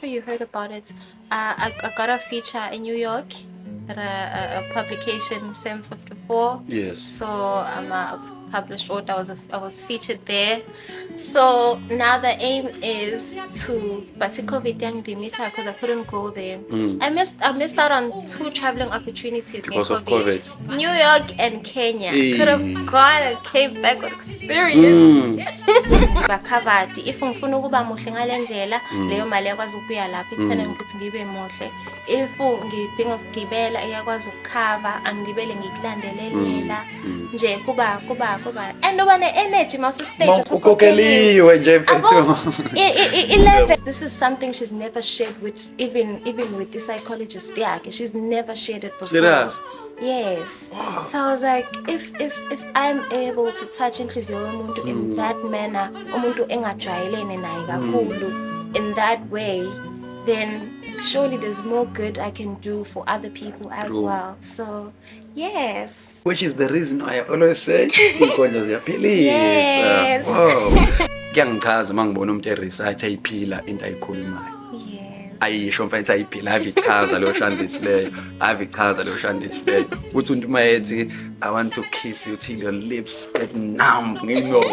sure you heard about it. I got a feature in New York at a publication, Sem 54. Yes. So I'm a published author. I was featured there. So now the aim is to, but COVID young Dimitra, because I couldn't go there. I missed out on 2 traveling opportunities Because of COVID. New York and Kenya. Hey. Could have gone and came back with experience. Covered. If ngifuna ukuba muhle ngale ndlela leyo mali yakwazi ukuya lapha ekutheni ukuthi ngibe muhle. If ngidinga ukugibela iyakwazi ukukhava angibele ngikulandelelela nje kuba and uba ne-energy mawuse stage ukokeliwe nje mfethu. This is something she's never shared with even with the psychologist yakhe. She's never shared it before. Serious? Yes. So I was like, if I'm able to touch inhliziyo yomuntu in that manner, umuntu engajwayelene naye kakhulu in that way, then surely there's more good I can do for other people as well. So, yes. Which is the reason I always say, inkonzo ziyaphilisa. Yes. Wow. Kuyangichaza mangibona umuntu eresearch ayiphila into ayikhulumayo. Ayisho mfethu ayiphila avichaza lo shandisileyo avichaza lo shandisileyo uthi umuntu mayethi I want to kiss you till your lips get numb ngino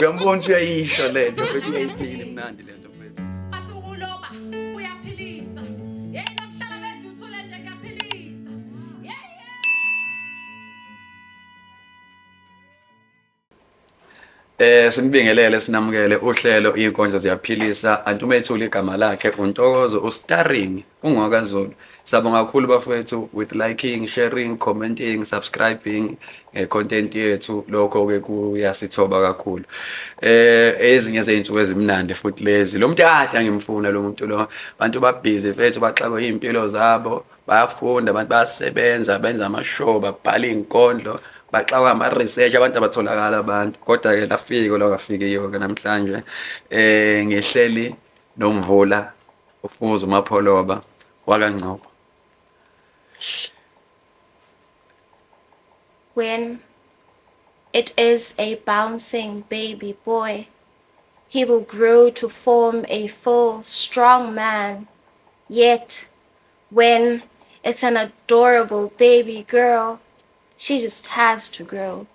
uyambona uyayisho lento mfethu ayiphila imnandi lento mfethu athi ukuloba uyaphilisa yena kuhlala wenza uthule nje kuyaphilisa Sinibingelele sinamukele uhlelo inkonzo ziyaphilisa antumethula igama lakhe uNtokozo ustarring ungwakaZulu sabonga kakhulu bafethu with liking sharing commenting subscribing content yethu lokho ke kuyasithoba kakhulu ezinye zeinsuku ezimnandi futhi lezi lo muntu ade angimfuna lo muntu lo abantu babhizi fethu baxakwe impilo zabo bayafunda abantu bayasebenza benza amashow babhala inkondlo baxawa ama research abantu abatholakala abantu kodwa ke lafika lo kafikiyo ke namhlanje ngehleli nomvula ufuza uMapholoba wakaNgcobo. When it is a bouncing baby boy, he will grow to form a full, strong man. Yet, when it's an adorable baby girl, she just has to grow.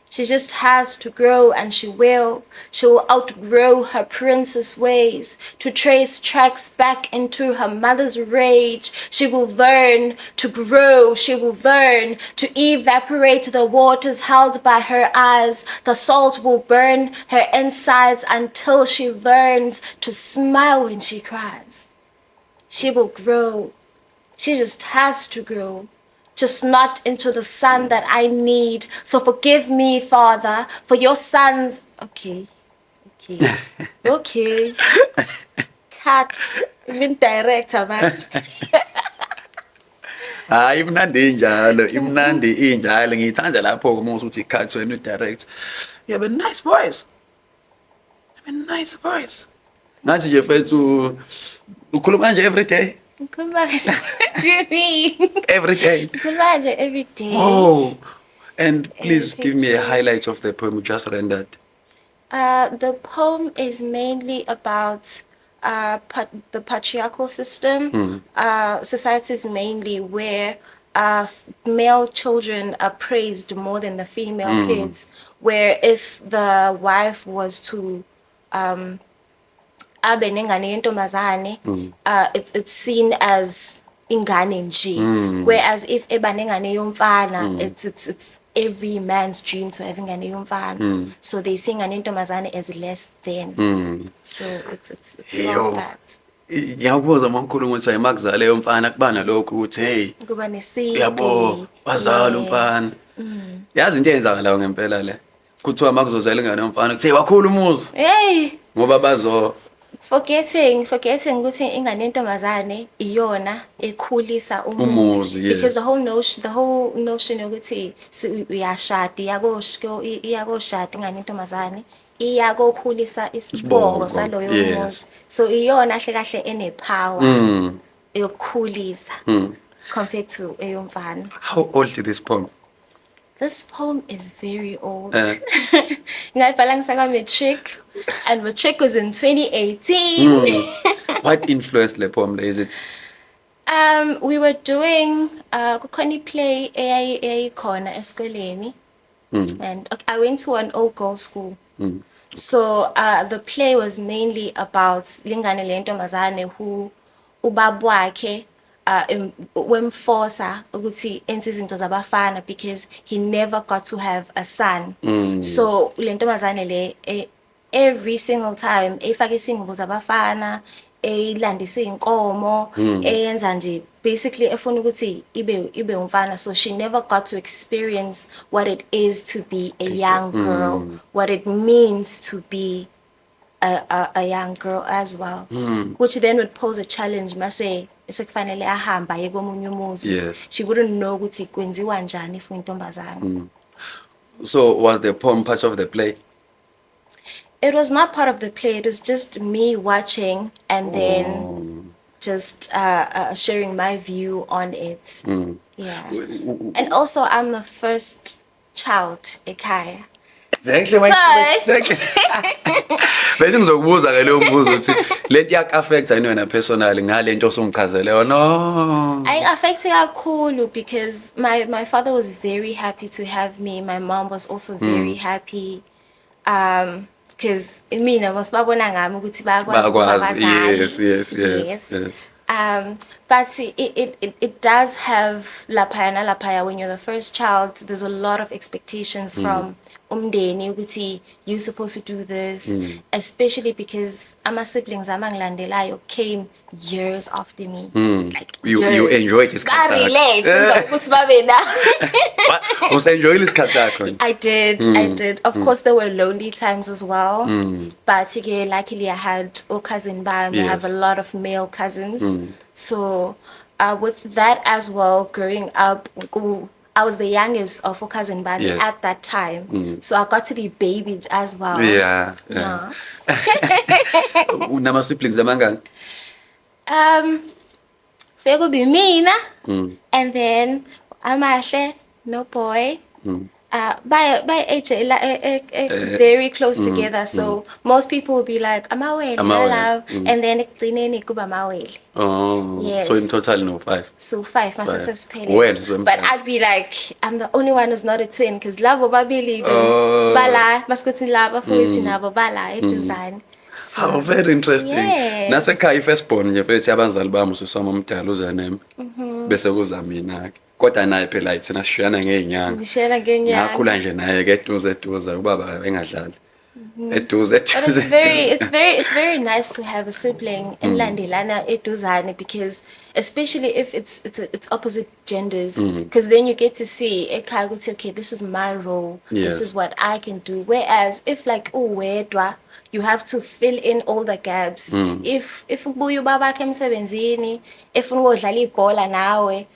She just has to grow, and she will. She will outgrow her princess ways to trace tracks back into her mother's rage. She will learn to grow. She will learn to evaporate the waters held by her eyes. The salt will burn her insides until she learns to smile when she cries. She will grow. She just has to grow. Just not into the son that I need. So forgive me, Father, for your sons. Okay. Cut. Even director, man. Imnandi injalo ngithanda lapho uma usuthi cut when you direct. You have a nice voice. Ngathi nje mfethu ukhuluma nje every day. What do you mean? Every day. Every day. Oh, and please give me a highlight of the poem you just rendered. The poem is mainly about the patriarchal system. Societies mainly where male children are praised more than the female kids. Where if the wife was to it's seen as ingane nje, whereas if ebanengane yomfana it's every man's dream to have ingane yomfana, so they see ingane yentombazane as less than, so it's about that. Ngiyakubuza makhulu ukuthi ayimagzale yomfana kubana lokho ukuthi hey kuba nesiko yabo bazala umfana yazi into eyenzakala ngempela le kuthiwa makuzozela ingane yomfana kuthi wakhulu umuzi ngoba bazo forgetting ukuthi ingane yentombazane iyona ekhulisa umuzi, because the whole notion ukuthi uyashada iyakoshada ingane yentombazane iyakokhulisa isibongo saloyo umuzi, so iyona kahle enepower yokukhulisa compared to eyomfana. How old is this poem? This poem is very old. Ngayibhala ngisaka matric, and matric was in 2018. What influenced le poem? Is it? We were doing kukhona play eyayikhona esikoleni, and I went to an all girls school. So the play was mainly about lingane lentombazane who ubaba wakhe wemforsa ukuthi enze izinto zabafana because he never got to have a son. So lentombazane le every single time efaka isingubo zabafana elandisa inkomo eyenza nje basically efuna ukuthi ibe umfana, so she never got to experience what it is to be a young girl, what it means to be a young girl as well, which then would pose a challenge mase esekufanele ahamba aye komunye umuzi. Yes. She wouldn't know ukuthi kwenziwa njani for intombazane. So was the poem part of the play? It was not part of the play. It was just me watching and then just sharing my view on it. Yeah. And also, I'm the first child ekhaya. Exactly. Exactly. Bese ngizokubuza ke leyo mbuzo ukuthi leti yak affect wena personally ngale nto osongichazele or no? I affected kakhulu because my father was very happy to have me. My mom was also very happy. Because mina masibabona ngami ukuthi bayakwazi ukuba bazali. Yes. But it does have laphaya nalaphaya. When you're the first child, there's a lot of expectations from umndeni ukuthi you're supposed to do this, especially because ama siblings amangilandelayo came years after me. Like You years. enjoyed this I relate ukuthi babe na. Was enjoying isikhathi sakho? I did. Of course, there were lonely times as well. But again, luckily, I had a cousin by me. I have a lot of male cousins. So with that as well, growing up, I was the youngest of a cousin by me at that time. So I got to be babied as well. Yeah. Yes. Unama siblings amangaki? Feko be mina, and then Amahle, no boy. By age very close together, so most people will be like amawele, love, and then ekugcineni kuba amawele. Oh, Yes. so in total no 5. So 5 my sisters pay. Well, so But I'd be like, I'm the only one who's not a twin because labo babili bala maskuthi labo futhi nabo bala eduzane. Oh, very interesting. Yes. Nasekhaya firstborn nje mfethu abazali bami usisoma umdala uzanem. Bese kuza mina ke. Kodwa naye phela ithina sishiyana ngeenyanga. Ngishela ngenyanga. Ngakhula nje naye ke eduze ubaba engadlali. Eduze. But it's very nice to have a sibling in Landilana eduzane, because especially if it's opposite genders, because then you get to see ekhaya ukuthi okay, this is my role, this is what I can do. Whereas if like uwedwa, you have to fill in all the gaps. If ubuya ubaba wakhe emsebenzini, efuna ukudlala ibhola nawe,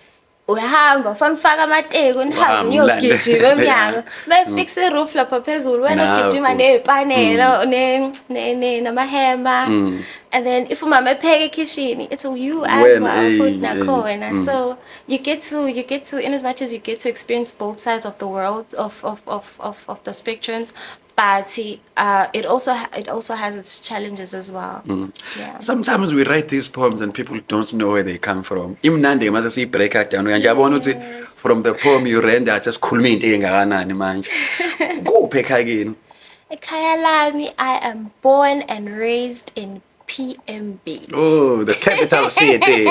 uyahamba ufana ufaka amateki unihambe uyogijima emnyango bayifixa iroof lapha phezulu wena ugijima nezipanela namahema, and then if umama epheka ekitchen, it's you as well futhi nakhona. So you get to in as much as you get to experience both sides of the world of the spectrums, but it also has its challenges as well. Yeah. Sometimes we write these poems and people don't know where they come from. Imnandi mase si break it down uyajabona ukuthi from the poem you read that just khuluma into engakanani manje. Kuphi ekhaya kini? Ekhaya lami, I am born and raised in PMB. Oh, the capital city.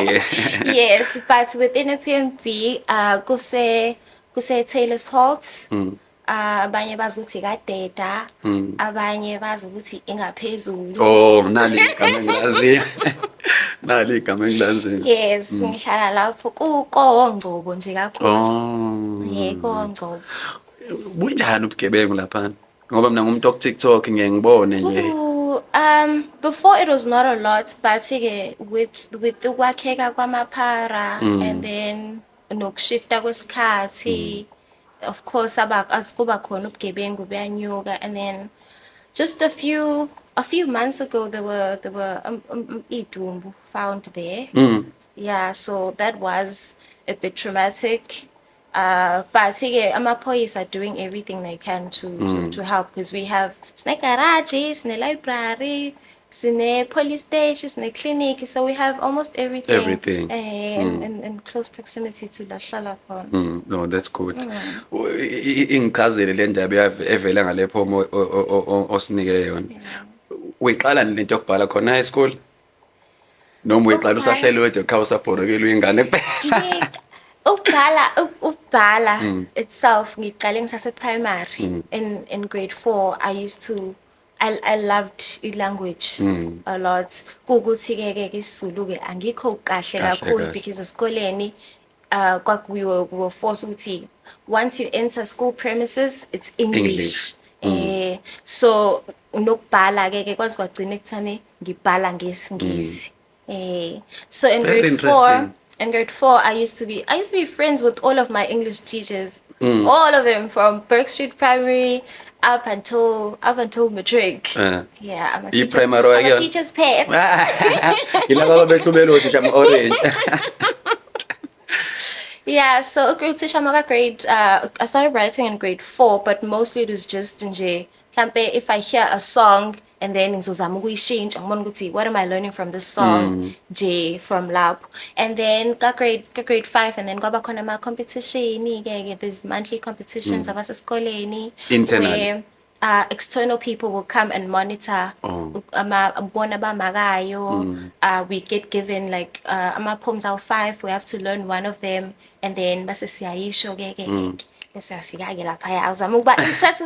Yes, but within a PMB, kuse Taylor's Halt. Abanye bazi ukuthi kaDeda, abanye bazi ukuthi ingaphezulu. Oh, nali igama engilaziyo. Nali igama engilaziyo. Yes, ngihlala lapho kuKongcobo nje kakhulu. Oh. Kongcobo. Bunjani ubugebengu lapha? Ngoba mina ngumuntu okTikTok ngiyengibone nje. Before it was not a lot, but with ukwakheka kwamaphara and then nokushifta kwesikhathi, of course kuba khona ubugebengu buyanyuka, and then just a few months ago there were idumbu found there. Yeah, so that was a bit traumatic. But amaphoyisa are doing everything they can to help, because we have sine garage, sine library, sine police station, sine clinic, so we have almost everything. Everything. In close proximity to la hlala khona. No, that's good. Ingichazele le ndaba evela ngalepho osinike yona. Uyiqala lento yokubhala khona high school? Noma uyiqala usahlele wedwa ekhaya usabhorokela ingane kuphela? Ukubhala itself ngiqale ngisase primary in grade 4 I loved language a lot kukuthi ke isiZulu ke angikho kahle kakhulu because esikoleni we were forced ukuthi once you enter school premises it's English. So nokubhala ke kwazi kwagcina ekuthane ngibhala ngesingisi. So in grade 4 I used to be friends with all of my English teachers. All of them from Burke Street Primary up until matric. Yeah, I'm a teacher's pet. Ilaba behlubelo sijama orange. Yeah, so grade I started writing in grade 4, but mostly it was just nje mhlambe if I hear a song and then ngizozama ukuyishintsha ngibona ukuthi what am I learning from this song nje from lapho, and then grade 5 and then kwaba khona ama competition ke there's monthly competitions abasesikoleni where external people will come and monitor bona bamakayo. We get given like ama poems out 5, we have to learn one of them, and then base siyayisho ke bese yafika ke lapha uzama ukuba impress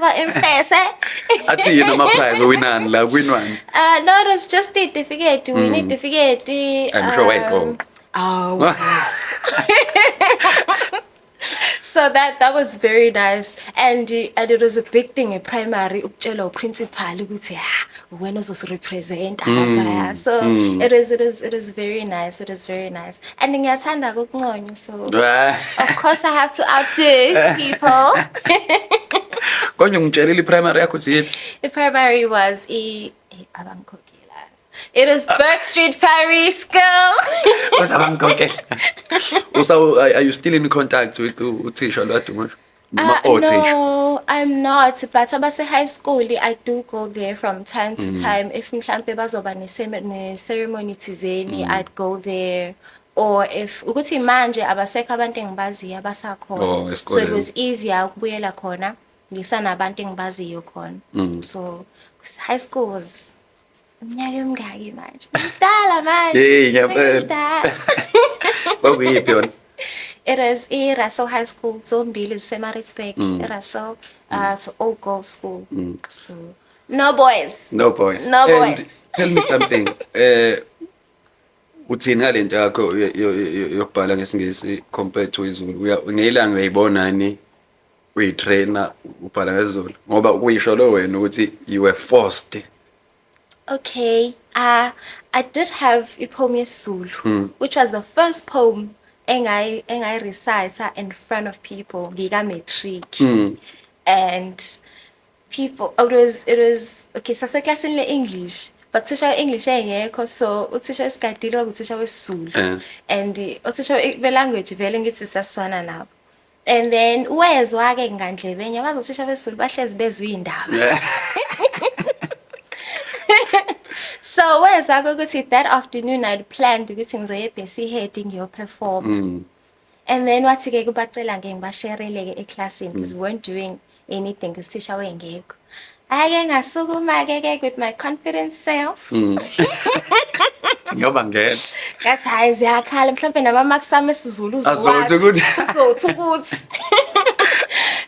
Athi yini ama prize winani la winwani? No, it was just the certificate. We need certificate. I'm sure wait. So that was very nice, and it was a big thing in primary ukutshela principal ukuthi wena uzosirepresent lapha. So it is very nice. It is very nice, and ngiyathanda ukunconywa, so of course I have to outdo people. Konje ngitshelile primary yakho uthi The primary was it was Burke Street Primary School. Are you still in contact with uthisha lwaduma? No, I'm not. But abase high school, I do go there from time to time. If mhlambe bazoba ne ceremony thizeni, I'd go there. Or if ukuthi manje abasekho abantu engibaziyo abasakhona. So it was easier ukubuyela khona ngisanabantu engibaziyo khona. So high school was umnyaka emngaki manje. Ngidala manje. Hey, ngiyabona. Kwakuyiphi yona? It is Russell High School, zombili Maritzburg. Russell, it's an all girls school. So no boys. No boys. No and boys. Tell me something. Uthini ngalento yakho yokubhala ngesingisi compared to isiZulu? Ngeyilanga uyayibonani uyitrainer ubhala ngesiZulu ngoba kuyisho lo wena ukuthi you were forced. Okay. I did have a poem yesiZulu, which was the first poem engai recite in front of people ngika matric. And people it was okay, sase class in English, but teacher English engekho, so uthisha esigadile ukuthisha wesiZulu. And uthisha be language vele ngithi sasona nabo. And then wezwa ke ngandlebenya bazothisha wesiZulu bahlezi bezwe indaba. So whereas I go to that afternoon, I'd planned to get into a PC heading your perform. And then what to get back to Langing Basherele a class in because we weren't doing anything because teacher went gig. I gang a sugo magag with my confident self. That's how I call him plumping about Maxamus Zulu's so good. So too good.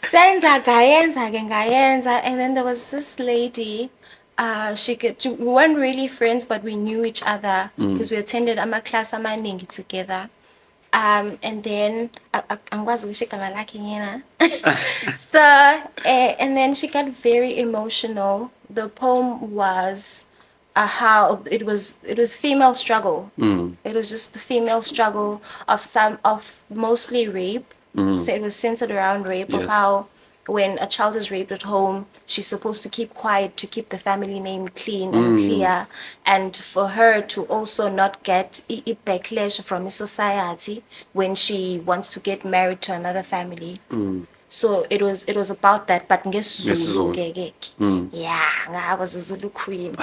Senza Gayenza, and then there was this lady. We weren't really friends, but we knew each other because we attended a class amaningi together. And then so and then she got very emotional. The poem was how it was female struggle. It was just the female struggle of mostly rape. So it was centered around rape. Yes. Of how when a child is raped at home, she's supposed to keep quiet to keep the family name clean and clear, and for her to also not get a backlash from society when she wants to get married to another family. So it was about that, but NgesiZulu. ngesizulu yeah, I was a Zulu queen.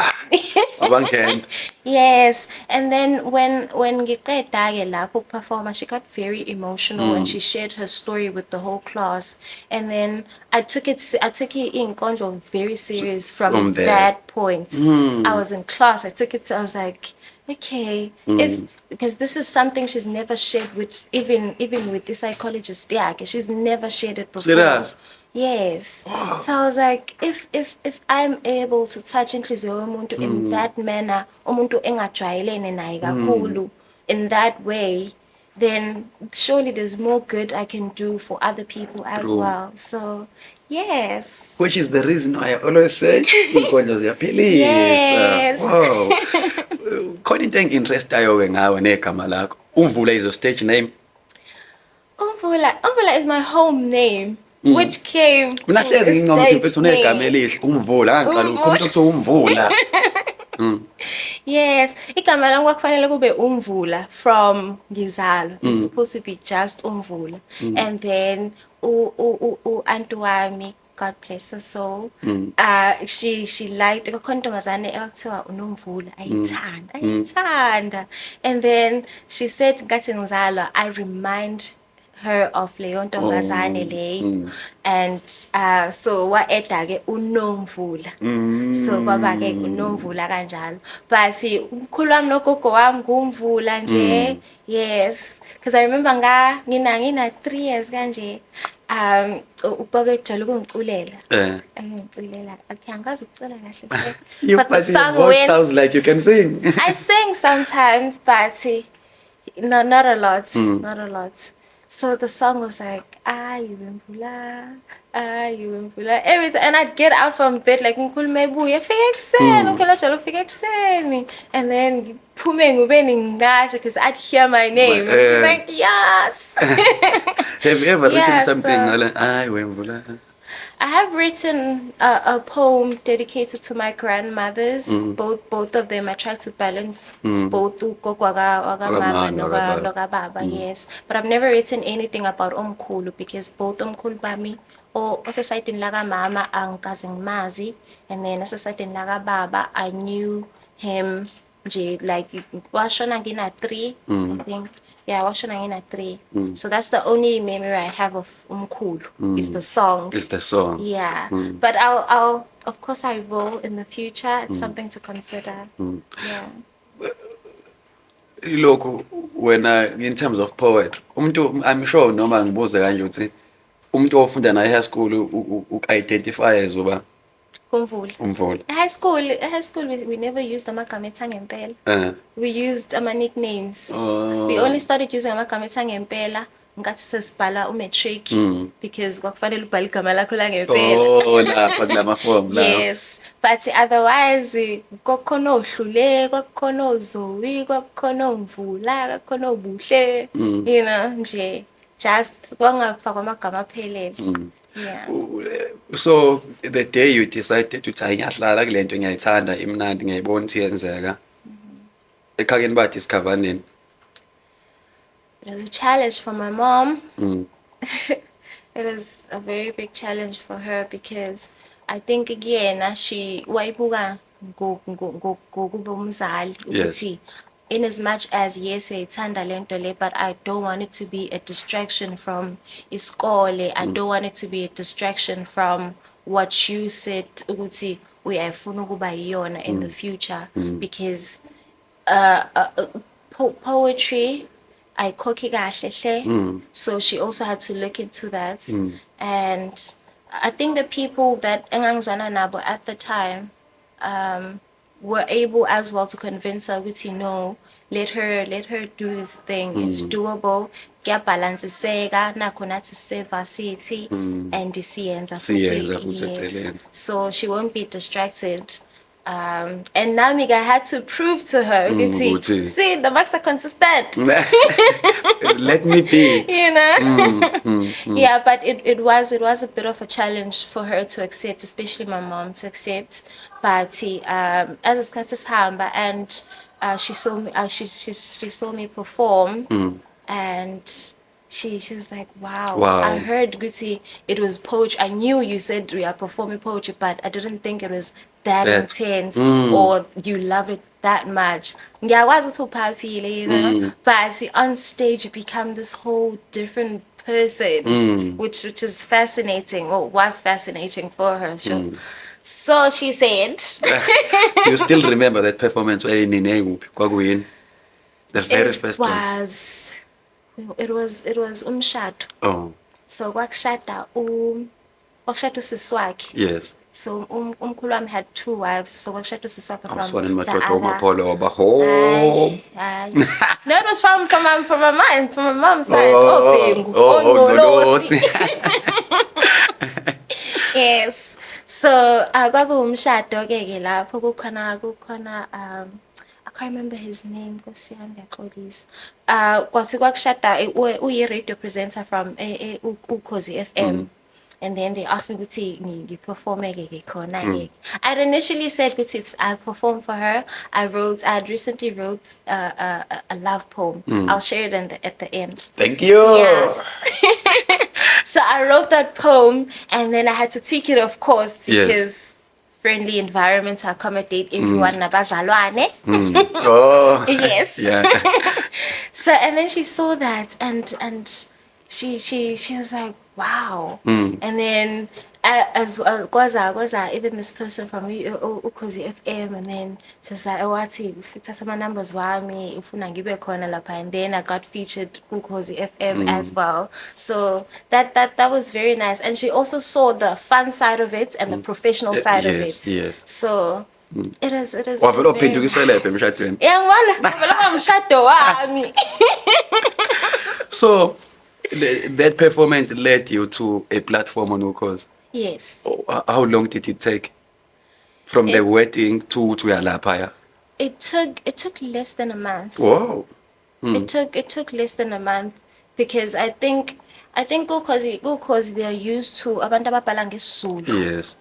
Abangena. Yes, and then when ngiqeda-ke lapho ukuperforma, she got very emotional and she shared her story with the whole class. And then I took it inkondlo very serious from From there. that point. I was in class. I was like, okay, if because this is something she's never shared with even with the psychologist. Yeah, she's never shared it before. Serious? Yes. So I was like, if I'm able to touch inhliziyo yomuntu in that manner, umuntu engajwayelene naye kakhulu, in that way, then surely there's more good I can do for other people as True. well. So, yes. Which is the reason why I always say inkondlo ziyaphilisa. Yes. Wow. Khona into engi-interestayo-ke ngawe negama lakho. Umvula is your stage name. Umvula is my home name, which came to Mina a hlezi ngincoma ukuthi mfethu stage unegama name. elihle Umvula. Ngicala Umvula. ukhona kuthiwa Umvula. Yes, igama lami kwakufanele kube Umvula from ngizalwa. It's supposed to be just Umvula. And then auntie wami, God bless her soul. She liked kukhona intombazane ekuthiwa uNomvula ayithanda. And then she said ngathi ngizalwa I remind her of leyo ntombazane leyo. And so wa-eda ke uNomvula. So kwaba ke uNomvula kanjalo. But umkhulu wami nogogo wami ngumvula nje. Yes, because I remember ngina 3 years kanje. Ubaba ejwayele ukungiculela. Angiculela. Okay, angazi ukucula kahle. You, But the but your song voice went. sounds like you can sing. I sing sometimes, but no, not a lot. Not a lot. So the song was like, Ayumbula. Every time, and I'd get out from bed like, Nkulu mebuya, fika ekuseni, ukhona njalo ufika ekuseni. And then ngiphume ngibe ningasho because I'd hear my name. And be like, yes. Have you ever written Yeah, something so- like "Ay Wemvula"? I have written a poem dedicated to my grandmothers. Both of them. I try to balance both ugogo waga mama noga baba. Yes, but I've never written anything about Omkhulu because both Omkhulu bami or osesayidini laga mama angikaze ngimazi, and then osesayidini laga baba I knew him nje like washona ngina 3 I think. Yeah, washona ngina 3. So that's the only memory I have of Umkhulu is the song. It's the song. Yeah, but I'll of course I will in the future. It's something to consider. Yeah. Lokhu wena in terms of poetry, umuntu I'm sure noma ngibuze kanje ukuthi umuntu ofunda na high school uku-identify as uba Kumvula. Umvula. High school we never used amagama ethangempela. We used nicknames. We only started using amagama ethangempela ngathi sesibhala umatric because kwakufanele ubhale igama lakho langempela. Oh, lapha kulama form la. Yes, but otherwise kwakukhona ohlule, kwakukhona ozowi, kwakukhona omvula, kwakukhona obuhle, you know, nje just kwangafakwa amagama aphelele. Yeah. So the day you decided ukuthi hayi ngiyahlala kule nto ngiyayithanda imnandi ngiyayibona ukuthi yenzeka. Ekhakeni ba discover nini? It was a challenge for my mom. It was a very big challenge for her because I think again she wayibuka ngokuba umzali ukuthi in as much as yes uyayithanda lento le, but I don't want it to be a distraction from iskole. I don't want it to be a distraction from what you said ukuthi uyayifuna ukuba yiyona in the future because poetry ayikhokhi kahle hle. So she also had to look into that. And I think the people that engangizwana nabo at the time were able as well to convince her ukuthi no, let her do this thing. It's doable. Kuyabalansiseka nakho nathi se-varsity and siyenza Siyenza futhi. futhi Yes. eceleni. So she won't be distracted. And Namika had to prove to her, ukuthi- see, the marks are consistent, Let me be. you know? Yeah, but it was a bit of a challenge for her to accept, especially my mom to accept. But as isikhathi sihamba and she saw me, she saw me perform, and she was like, wow. Wow. I heard Guti, it was poetry. I knew you said we are performing poetry, but I didn't think it was that That- intense or you love it that much. Ngiyakwazi ukuthi uphaphile, you know, but see, on stage you become this whole different person, which is fascinating, or was fascinating for her. Sure. So she said, Do you still remember that performance? The very first one. it was umshado. Oh, So kwakushada usisi wakhe. yes. So umkhulu wami had 2 wives. So kwakushada usisi wakhe I was from one the madoda other. omapolo home. No, it was from my mom's side. Oh, Ongcolosi. Yes. So kwakuwumshado ke lapho kukhona I can't remember his name, Nkosi yami ngiyaxolisa. Kwathi kwakushada uyi-radio presenter from Ukhozi FM. And then they asked me ukuthi ngiperforme-ke khona ke. I'd initially said ukuthi I'll perform for her. I had recently wrote a love poem. I'll share it at the end. Thank you. Yes. So I wrote that poem and then I had to tweak it, of course, Yes. because friendly environment to accommodate everyone. Nabazalwane. Oh. Yes. Yeah. So and then she saw that and she was like, wow. And then as Gwaza, even this person from Ukhozi FM, and then she was like, oh, wathi ufithatha ama numbers wami ufuna ngibe khona lapha, and then I got featured Ukhozi FM as well. So that was very nice, and she also saw the fun side of it and the professional side of Yes, it. yes. So it is. Wavela uphendukisela emshadweni. Yeah, ngibona vele kwamshado wami. So that performance led you to a platform on Ukhozi. Yes. How long did it take from the wedding to yalapha? It took less than a month. Wow. It took less than a month because I think Ukhozi they are used to abantu ababhala ngesiZulu. Yes.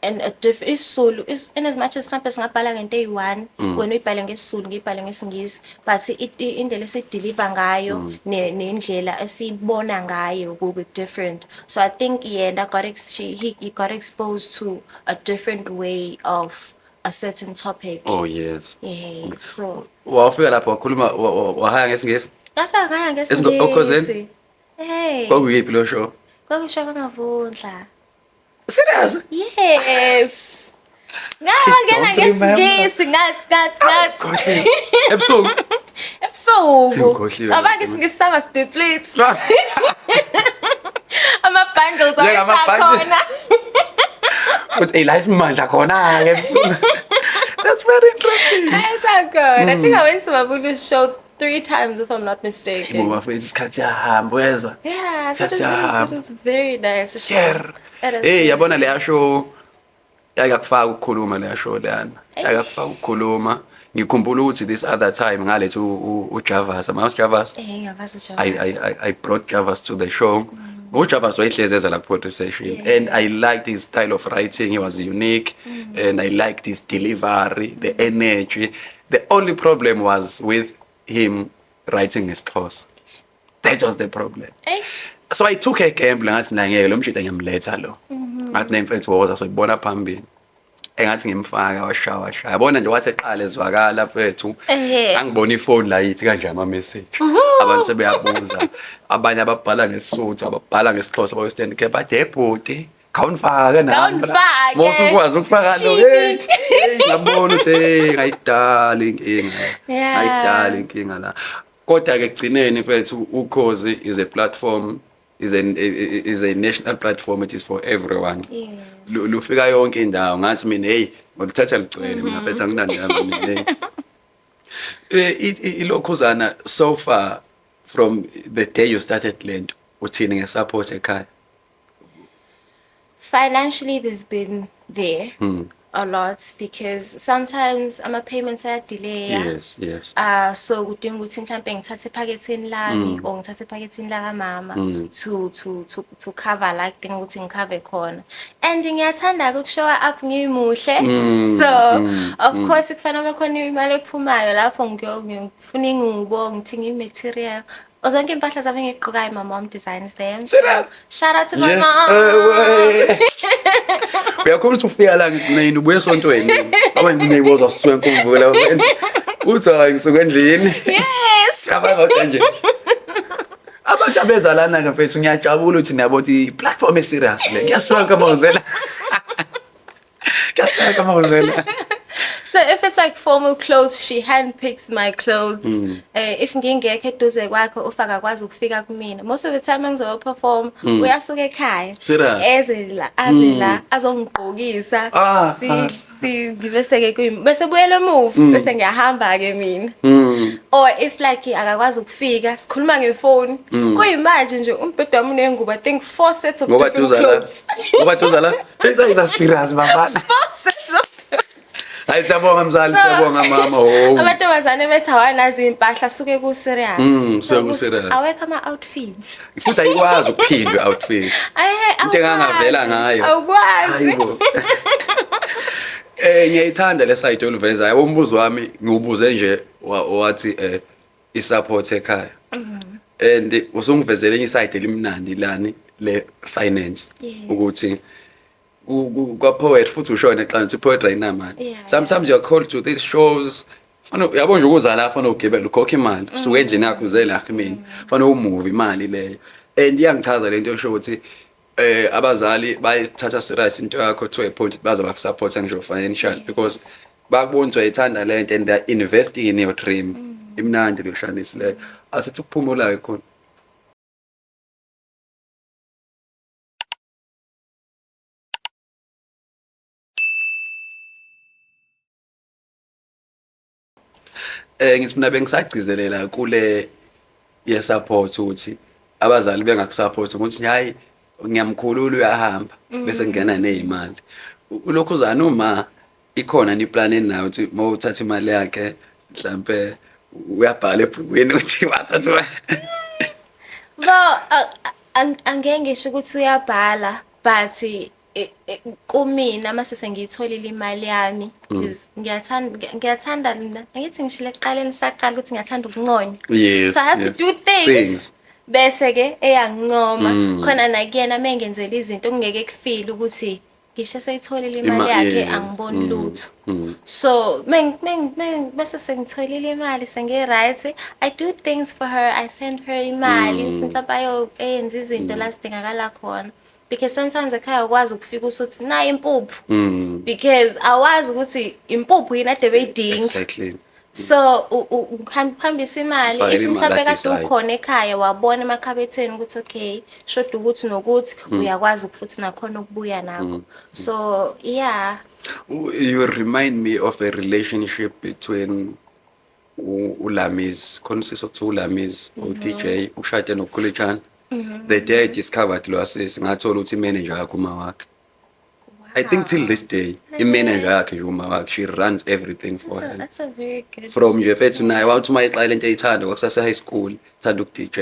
And a different isiZulu is in as much as mhlawumbe singabhala ngento eyi-1 wena uyibhale ngesiZulu ngiyibhale ngesiNgisi, but indlela esideliver ngayo nendlela esibona ngayo will be different. So I think he got exposed to a different way of a certain topic. Oh yes. Yeah. So Wafika lapho wakhuluma wahaya ngesiNgisi? ngafika ngaya Ukhozini? ngesiNgisi. Hey. Kwakuyiphi lo show? Kwakusho kaMavundla. Serious? Yes. Ngangena ngesiNgisi ngathi. Ebusuku. Ebusuku. Ngikhohliwe. Cabanga isiNgisi sama stiplets. Ama-bangles awayesakhona. But la isimandla khona ke ebusuku. That's very interesting. Ayesakhona. I think I went to Mavundla's show 3 times if I'm not mistaken. Ngoba futhi isikhathi yahamba wezwa. Yeah, so it was very nice. Share. Hey, yabona leya show yakufaka ukukhuluma leya show lana. Yakufaka ukukhuluma. Ngikhumbula ukuthi this other time ngalethe uJavas, amazi Javas. Ngiyavazi I brought Javas to the show. uJavas wayehlezi eza la poetry session, and I liked his style of writing. He was unique, and I liked his delivery, the energy. The only problem was with him writing his thoughts. That was the problem. So I took a gamble ngathi mina ngeke lo mshito ngiyamletha lo. Ngathi nemfethu woza soyibona phambili. Engathi ngimfaka washaya. Yabona nje wathi eqala ezwakala mfethu. Angibona ifone la yithi kanje ama message. Abantu sebeyabuza. Abanye ababhala ngesizulu, ababhala ngesiXhosa bayo stand ke bathi ebhuti khawunifake nami. Mose ukwazi ukufaka lo. Hey, ngiyabona ukuthi ngayidala inkinga. Ngayidala inkinga la. Kodwa ke kugcineni mfethu Ukhozi is a platform, is a national platform. It is for everyone. Yes. Lufika yonke indawo ngathi mina hey ngolithatha licele mina betha nginani yami. Ilokhuzana so far from the day you started Lento uthini ngesupport ekhaya? Financially, they've been there a lot because sometimes ama-payments delay. Yes, yes. So kudinga ukuthi mhlambe ngithathe ephaketheni lami or ngithathe ephaketheni laka mama to cover like thing ukuthi ngikhave khona. And ngiyathanda ukushowa up ngimuhle. So of course kufanele khona imali ephumayo lapho ngiyofuna ingubo, ngithenga imaterial. Zonke impahla zami engigqokayo my mom designs them. Serious? So shout out to my Nje? mom. Uyakhombisa ukuthi ufika la ngithi ubuye esontweni. Abantu ngiyibozwa sisuke enkhumbula. Uthi hayi ngisuke endlini. Yes. Yabona nje. Abantu abezalana ke mfethu ngiyajabula ukuthi niyabona i-platform e-serious le. Ngiyasuka kamawuzela. Ngiyasuka kamawuzela. So if it's like formal clothes, she handpicks my clothes. If ngingekho eduze kwakhe ufaka kwazi ukufika kumina. Most of the time engizo perform uyasuka ekhaya. Serious? Aze la azongigqokisa. Ah, Si bese ke bese buyela move bese ngiyahamba ke mina. Or if like akakwazi ukufika sikhuluma ngefoni. Kuyimanje nje umbhedo wami nengubo I think 4 sets of different clothes. Ngoba tuzala. It's serious bafana. 4 sets of Hayi siyabonga mzali, siyabonga mama. Amantombazane bethi awanazi impahla suke ku serious. Suke ku serious. Awekho ama outfits. Futhi ayikwazi ukuphindwa outfit. Into engangavela ngayo. Awukwazi. Hayibo. Ngiyayithanda le side oluveza. Yabo umbuzo wami ngiubuze nje wathi i-support ekhaya. And usungivezele enye side elimnandi lani le finance ukuthi kwa poet futhi ushona eqala ukuthi poetry ayinamali. Sometimes you're called to these shows. Fana yabo nje ukuzala afana ugibela ukhokha imali. Suke endlini yakho uzela kimi. Fana umuvi imali leyo. And iyangichaza lento esho ukuthi abazali bayithatha serious into yakho to a point baza bakusupport ngisho financial because bakubona uyayithanda lento and they're investing in your dream. Imnandi le shanisi leyo. Asithi ukuphumula khona. Ngithi mina bengisagcizelela kule ye support ukuthi abazali bengakusupport ukuthi hayi ngiyamkhulula uyahamba bese ngena nezimali. Ulokhu uzana uma ikhona ni plan enayo ukuthi mawuthatha imali yakhe mhlambe uyabhala ebhukwini uthi wathatha. Angeke ngisho ukuthi uyabhala but kumina mase sengiyitholile imali yami because ngiyathanda mina angithi ngishile ekuqaleni saqala ukuthi ngiyathanda ukunconywa. So I had to do things bese ke eyangincoma khona nakuyena mengenzela izinto okungeke kufile ukuthi ngisho seyitholile imali yakhe angiboni lutho. So bese sengitholile imali sengi right I do things for her. I send her imali uthi mhlawumbe ayenza izinto la sidingakala khona. Because sometimes ekhaya ukwazi ukufika usuthi na impuphu because awazi ukuthi impuphu yini ade beyidinga. Exactly. So uhambisa imali if mhlawumbe kade ukhona ekhaya wabona emakhabetheni ukuthi okay shoda ukuthi nokuthi uyakwazi futhi nakhona ukubuya nakho. So yeah, you remind me of a relationship between uLamiz khonisiso to uLamiz uDJ ushade noKhulechana. The day I discovered lo assisi ngathola ukuthi manager yakhe uma wakhe. I think till this day imanager yakhe nje uma wakhe she runs everything for her. That's a very good. From nje fethu naye wathi uma iqala into eyithanda kwakusase high school thanda ukudj.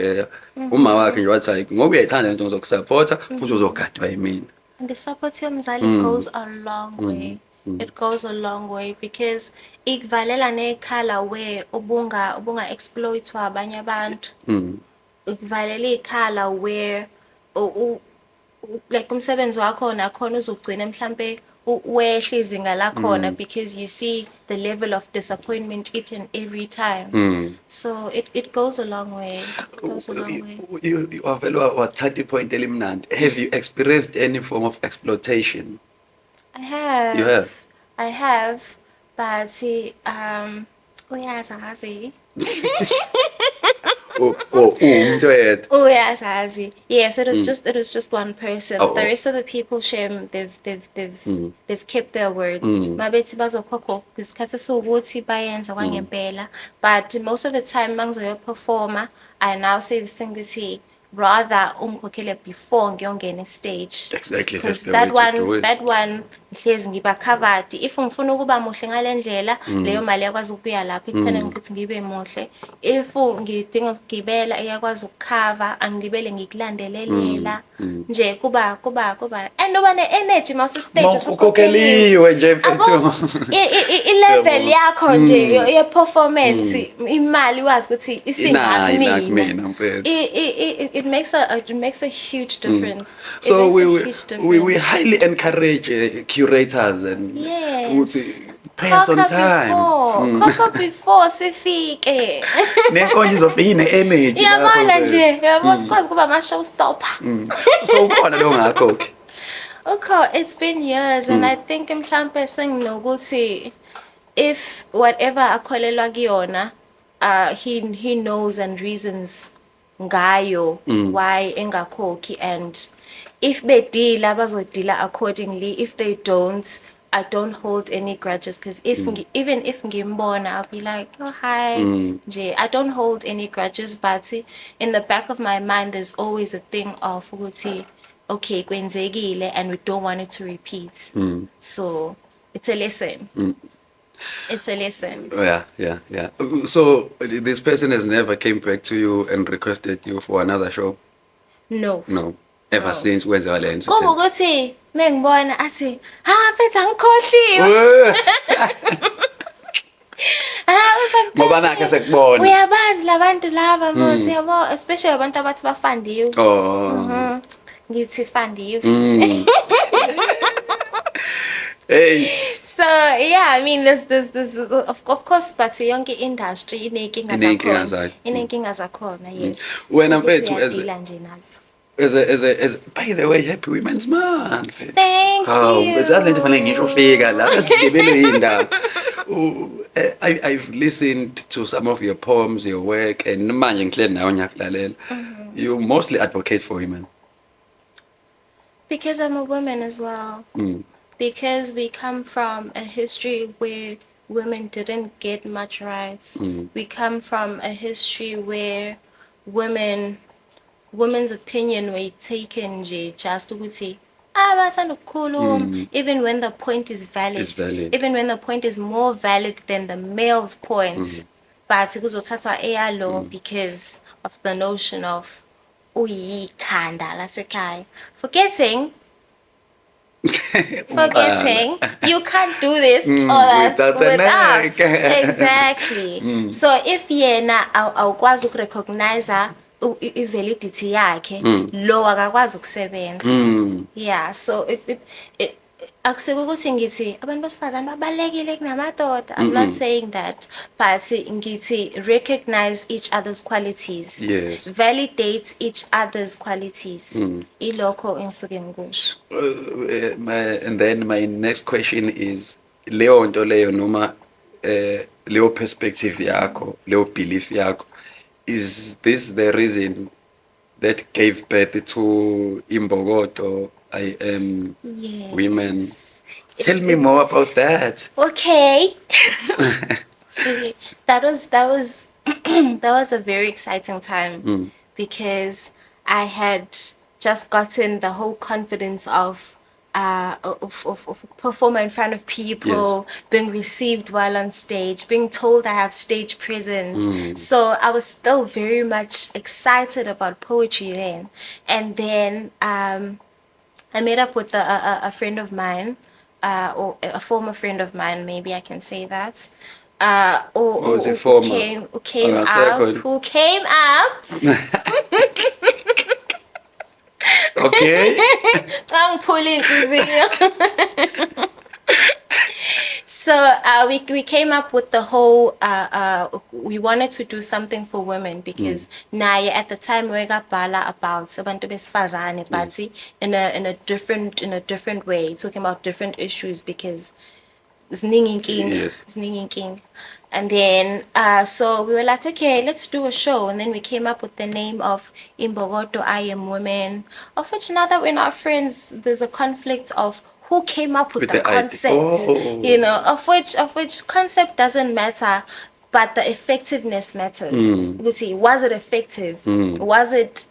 Uma wakhe nje wathi hayi ngoba uyayithanda into uzokusupporta futhi uzogadwa yimina. And the support yomzali goes a long way. It goes a long way because ikuvalela nekhala where ubunga exploitwa abanye abantu. Ukuvalela ikhala where like umsebenzi wakho nakhona uzogcina mhlambe wehla izinga lakhona because you see the level of disappointment each and every time. So it goes a long way. It goes a long way. You avela wathatha point elimnandi. Have you experienced any form of exploitation? I have. You have? I have, but uyazazi. Uyazazi. Yes, it was just one person. The rest of the people shame they've kept their words. Mabethi bazokhokho isikhathi sokuthi bayenza kwangempela. But most of the time mangizoyo performer, I now say this thing ukuthi rather umkhokhele before ngiyongena stage. Exactly. Because that one ngihlezi ngiba covered. If ngifuna ukuba muhle ngale ndlela leyo mali yakwazi ukubuya lapha ekutheni ukuthi ngibe muhle. If ngidinga ukugibela iyakwazi ukukhava, angilibele ngikulandelelela nje kuba and uba ne-energy mawuse stage Ukhokheliwe nje mfethu. I-level yakho nje ye-performance imali wazi ukuthi Inayi isingakumina. kumina mfethu. It makes a huge difference. It So makes a huge we difference. highly encourage curators and Yes. pay us on time. Khokha before sifike. Nenkonzo izofika ine-energy. Yabona nje, yabo sikwazi kuba ama-showstopper. So ukhona lo ngakhokhi. Okay, it's been years and I think mhlampe senginokuthi if whatever akholelwa kuyona he knows and reasons ngayo why engakhokhi, and if bedila bazodila accordingly. If they don't, I don't hold any grudges, because even if ngimbona, I'll be like, oh hi nje. I don't hold any grudges, but in the back of my mind there's always a thing of ukuthi okay kwenzekile and we don't want it to repeat. So it's a lesson. It's a lesson. Oh, yeah. So this person has never came back to you and requested you for another show? No. Ever since kwenzeka le nto. Kuba ukuthi mengibona athi mfethu angikhohliwe. Ngoba nakhe sekubona. Uyabazi labantu laba mos yabo, especially abantu abathi bafandiwe. Ngithi fandiwe. Hey. So yeah, I mean there's of course, but yonke industry inenkinga zakhona. Inenkinga zakhona, yes. Wena mfethu uyadila nje nazo. As by the way, happy Women's Month. Thank you. Bezazi lento fanele ngisho ufika la sigibele indaba. I've listened to some of your poems, your work, and manje ngihleli nawe ngiyakulalela. You mostly advocate for women. Because I'm a woman as well. Because we come from a history where women didn't get much rights. We come from a history where women's opinion were taken just ukuthi bathanda ukukhuluma, even when the point is valid. Even when the point is more valid than the male's point. But kuzothathwa eyalo because of the notion of uyikhanda lasekhaya. Forgetting you can't do this or that without. Exactly. So if yena awukwazi ukurecognize i-validity yakhe, lo akakwazi ukusebenza. Yeah, so it akusiko ukuthi ngithi abantu besifazane babalekile kunamadoda. I'm not saying that, but ngithi recognize each other's qualities. Yes. Validate each other's qualities. Ilokho engisuke ngikusho. And then my next question is leyo nto leyo noma leyo perspective yakho, leyo belief yakho, is this the reason that gave birth to Imbokodo, I Am Women? Tell me more about that. Okay. So that was a very exciting time because I had just gotten the whole confidence of performing in front of people, being received while on stage, being told I have stage presence. So I was still very much excited about poetry then. And then I met up with a friend of mine, or a former friend of mine, maybe I can say that. Who came up. Okay. I'm pulling So we came up with the whole we wanted to do something for women because naye at the time we got bala about abantu besifazane, but in a different way, talking about different issues because ziningi inking. And then so we were like, okay, let's do a show, and then we came up with the name of Imbokodo I Am Women, of which now that we're not friends, there's a conflict of who came up with the concept. You know, of which concept doesn't matter. but the effectiveness matters. Ukuthi, was it effective? Was it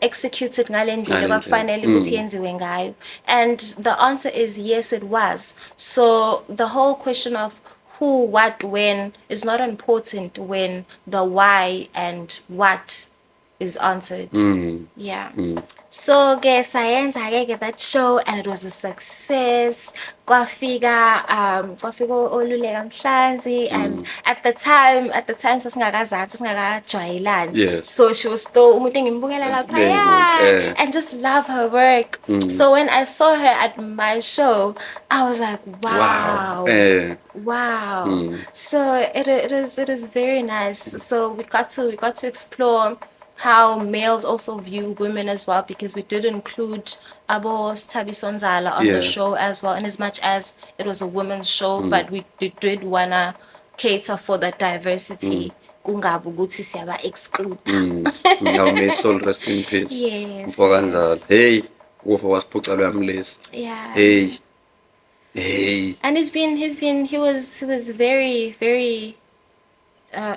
executed ngale ndlela Ngale kwakufanele ukuthi yenziwe ngayo? And the answer is yes, it was. So the whole question of who, what, when is not important when the why and what is answered. Yeah. So ke sayenza ke that show and it was a success. Kwafika Oluleka Mhlanzi and at the time sasingakajwayelani. Yes. So she was still umuntu engimbukela lapha Yeah. and just love her work. So when I saw her at my show, I was like, wow. Wow. So it is very nice. So we got to explore how males also view women as well, because we did include Abo Thabiso Nzala on the show as well, and as much as it was a women's show, but we did wanna cater for the diversity. Kungabi ukuthi siyaba exclude. Now may soul rest in peace. Yes. Mfokanzala. Hey, ufa wasiphucalwa yamlesi. Yeah. Hey. And he was very, very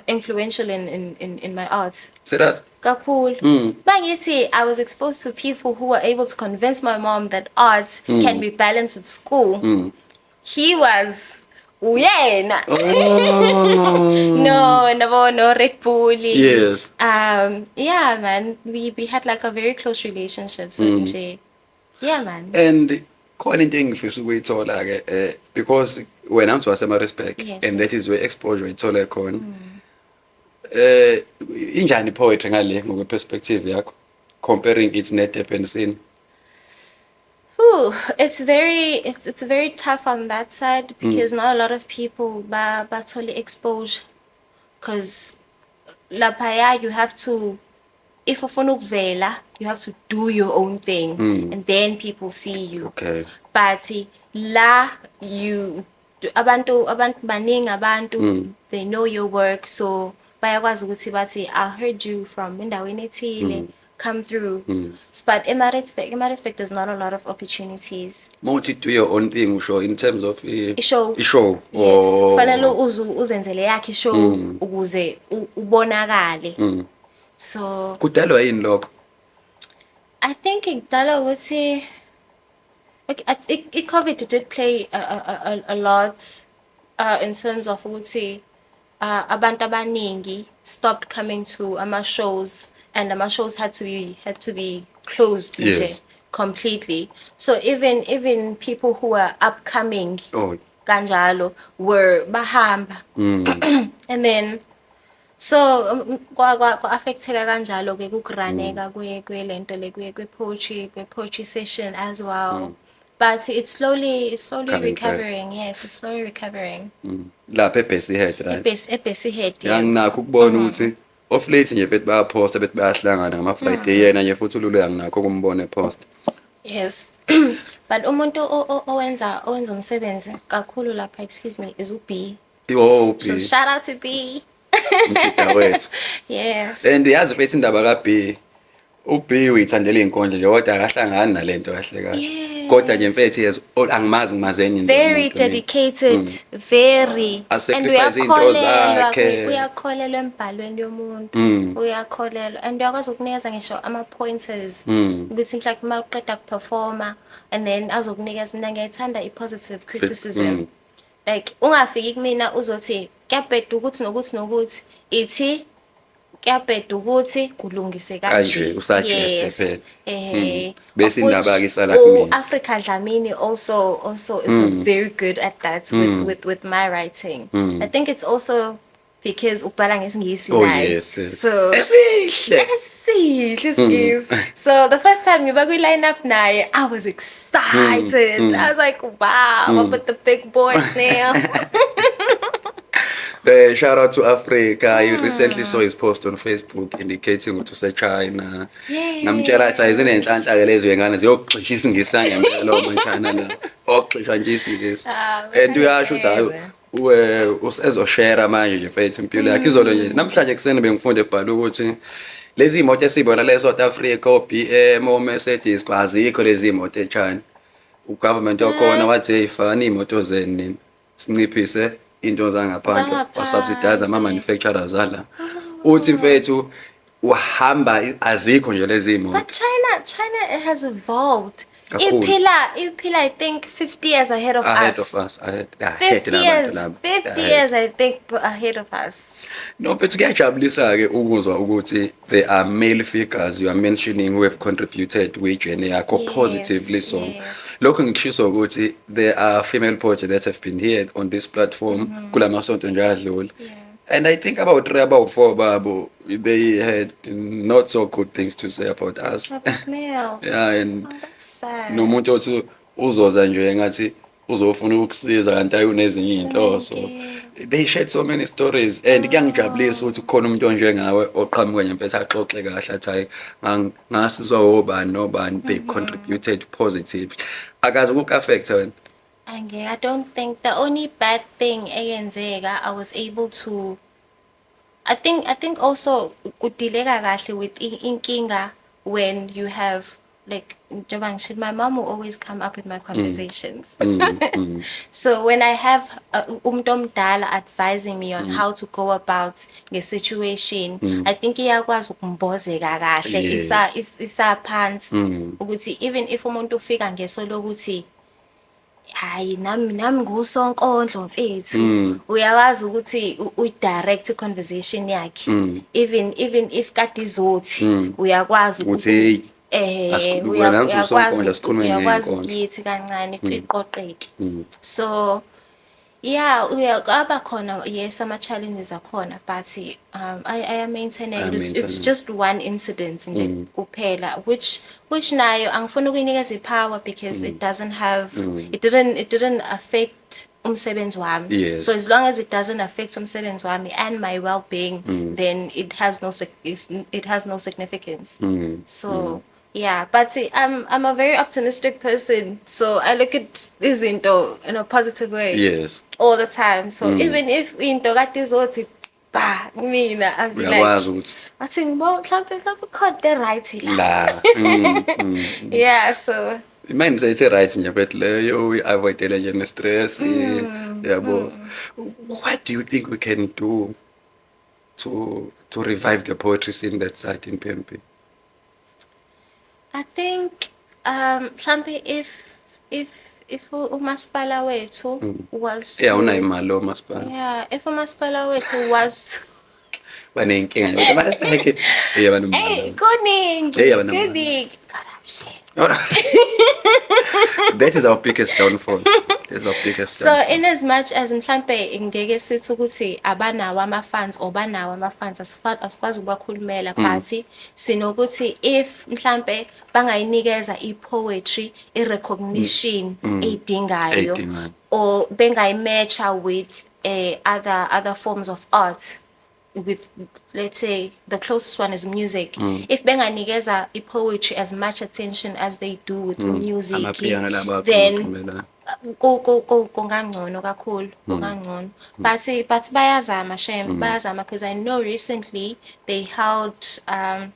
influential in my art. Say that. Kakhulu. Bangithi, I was exposed to people who were able to convince my mom that art can be balanced with school. He was uyena. No Red Bull. Yes. Yeah, man. We had like a very close relationship. So nje. Yeah, man. And khona into engifisa ukuyithola ke because wena uthi wasema-respect and that is where exposure uyithole khona. Injani poetry ngale ngokwe-perspective yakho comparing it ne-Durban scene? It's very tough on that side because not a lot of people bathole exposure, because laphaya you have to, if ufuna ukuvela, you have to do your own thing and then people see you. Okay. But la abantu baningi abantu, they know your work, so bayakwazi ukuthi bathi I heard you from endaweni ethile, come through. But ema-respect there's not a lot of opportunities. Mawuthi do your own thing usho in terms of Ishow. ishow. Yes, kufanele uzenzele yakhe ishow ukuze ubonakale. So Kudalwa yini lokho? I think ikudala ukuthi COVID did play a lot in terms of ukuthi abantu abaningi stopped coming to ama shows, and ama shows had to be closed Yes. completely. So even people who were upcoming kanjalo were bahamba. And then so kwa-affecteka kanjalo ke kukuraneka kwelento le kwe-poetry session as well. But it's slowly Coming recovering. Yes, it's slowly recovering. Lapha eBessie Head, right? Ebhesi head. Yeah. Yanginakho ukubona ukuthi of late nje futhi bayaphosta bethi bayahlangana ngama-Friday yena nje futhi uLulu yanginakho ukumbona epost. Yes. But umuntu owenza umsebenzi kakhulu lapha, excuse me, is uB. So shout out to B. Wethu. Yes. And yazi futhi indaba kaB, uB uyithandela inkondlo nje kodwa akahlangani nalento kahle kahle. Yes. Kodwa nje mfethu yes angimazeni Very dedicated, very. And uyakholelwa embhalweni yomuntu. Uyakholelwa and uyakwazi ukunikeza ngisho ama-pointers ukuthi like uma uqeda kuperforma and then azokunikeza, mina ngiyayithanda i-positive criticism. Like ungafiki kumina uzothi kuyabheda ukuthi nokuthi ithi kuyabheda ukuthi kulungise kanje. Usuggest bese indaba ke isala kumina. Africa Dlamini also is very good at that with my writing. I think it's also because ubhala ngesingisi naye. Yes. So esihle isingisi. So the first time ngiba kwi lineup naye, I was excited. I was like, wow, I'm with the big boys now. Shout out to Africa. You recently saw his post on Facebook indicating ukuthi useChina. Ngamtshela athi ayizine inhlanhla ke lezo ngane ziyogxisha isingisi ngempela lo mntana la. Ogxisha nje isingisi. And uyasho ukuthi hayi usezoshare manje nje mfethu impilo yakhe izolo nje. Namhlanje kuseni bengifunde ebhala ukuthi lezi imoto esibona le South Africa oBM oMercedes kwazikho lezi imoto eChina. Ugovernment yakhona wathi ifani imoto zeni sinciphise into zangaphandle Zangaphandle. wasubsidize ama-manufacturers ala uthi mfethu uhamba azikho nje lezi But moto China has evolved. Kakhulu. Iphila, I think 50 years ahead of ahead us. of us 50 years, 50 years I think ahead of us. No, mfethu kuyajabulisa-ke ukuzwa ukuthi there are male figures you are mentioning who have contributed kwi-journey yakho Yes, positively so. yes. Lokho ngikushiso ukuthi there are female poets that have been here on this platform kulamasonto nje adlule. And I think about 3 about 4 babo they had not so good things to say about us. About males. Yeah, and Oh, that's sad. nomuntu othi uzoza nje ngathi uzofuna ukusiza kanti ayunezinye inhloso. They shared so many stories and kuyangijabulisa ukuthi kukhona umuntu onjengawe oqhamuka nje mfethu axoxe kahle athi hayi ngasizwa obani nobani they contributed positively. Akaze ukuku-affect wena. I don't think the only bad thing eyenzeka I was able to I think also kudileka kahle with inkinga when you have like njengoba ngishilo, my mom will always come up with my conversations. So when I have umuntu omdala advising me on how to go about the situation, I think iyakwazi ukumbozeka kahle Yes. isaphansi ukuthi even if umuntu ufika ngeso lokuthi hayi nami ngusonkondlo mfethu uyawazi ukuthi uyidirect conversation yakhe even if kade izothi uyakwazi Ukuthi hey wena ngusonkondlo sikhulume uyakwazi ngenkondlo. ukuyithi kancane iqoqeke. So yeah, uyaqaba khona yes ama challenges akhona but I am maintaining it's just one incident nje kuphela which nayo angifuni ukuyinikeza ipower because it doesn't have it didn't affect umsebenzi wami. Yes. So as long as it doesn't affect umsebenzi wami and my well-being then it has no significance. So yeah, but see, I'm a very optimistic person, so I look at izinto in a positive way. Yes. All the time. So even if into kade izothi ba mina I'll be Uyakwazi like ukuthi athi ngibo mhlawumbe khona right la. la. Yeah, so Mine sayithe right nje but leyo uyi-avoidele nje ne-stress yabo. What do you think we can do to revive the poetry scene that side in PMP? I think mhlawumbe if umasipala wethu was to, Unayo imali lo masipala. yeah, if umasipala wethu was to Banenkinga ukuthi abantu sibheke yeba hey, nomali. kuningi, Yeah, banamali. kuningi. Corruption. That is our biggest downfall. That's our biggest So downfall. in as much as mhlambe ngeke sithi ukuthi abanawo ama-funds or banawo ama-funds asikwazi ukubakhulumela but sinokuthi if mhlambe bangayinikeza i-poetry i-recognition eyidingayo Eyidingayo. or bengayimatcha with other forms of art with let's say the closest one is music. If benganikeza i-poetry as much attention as they do with the music Amapiano laba then akhulumela. kungangcono kakhulu kungangcono but bayazama shem bayazama because I know recently they held I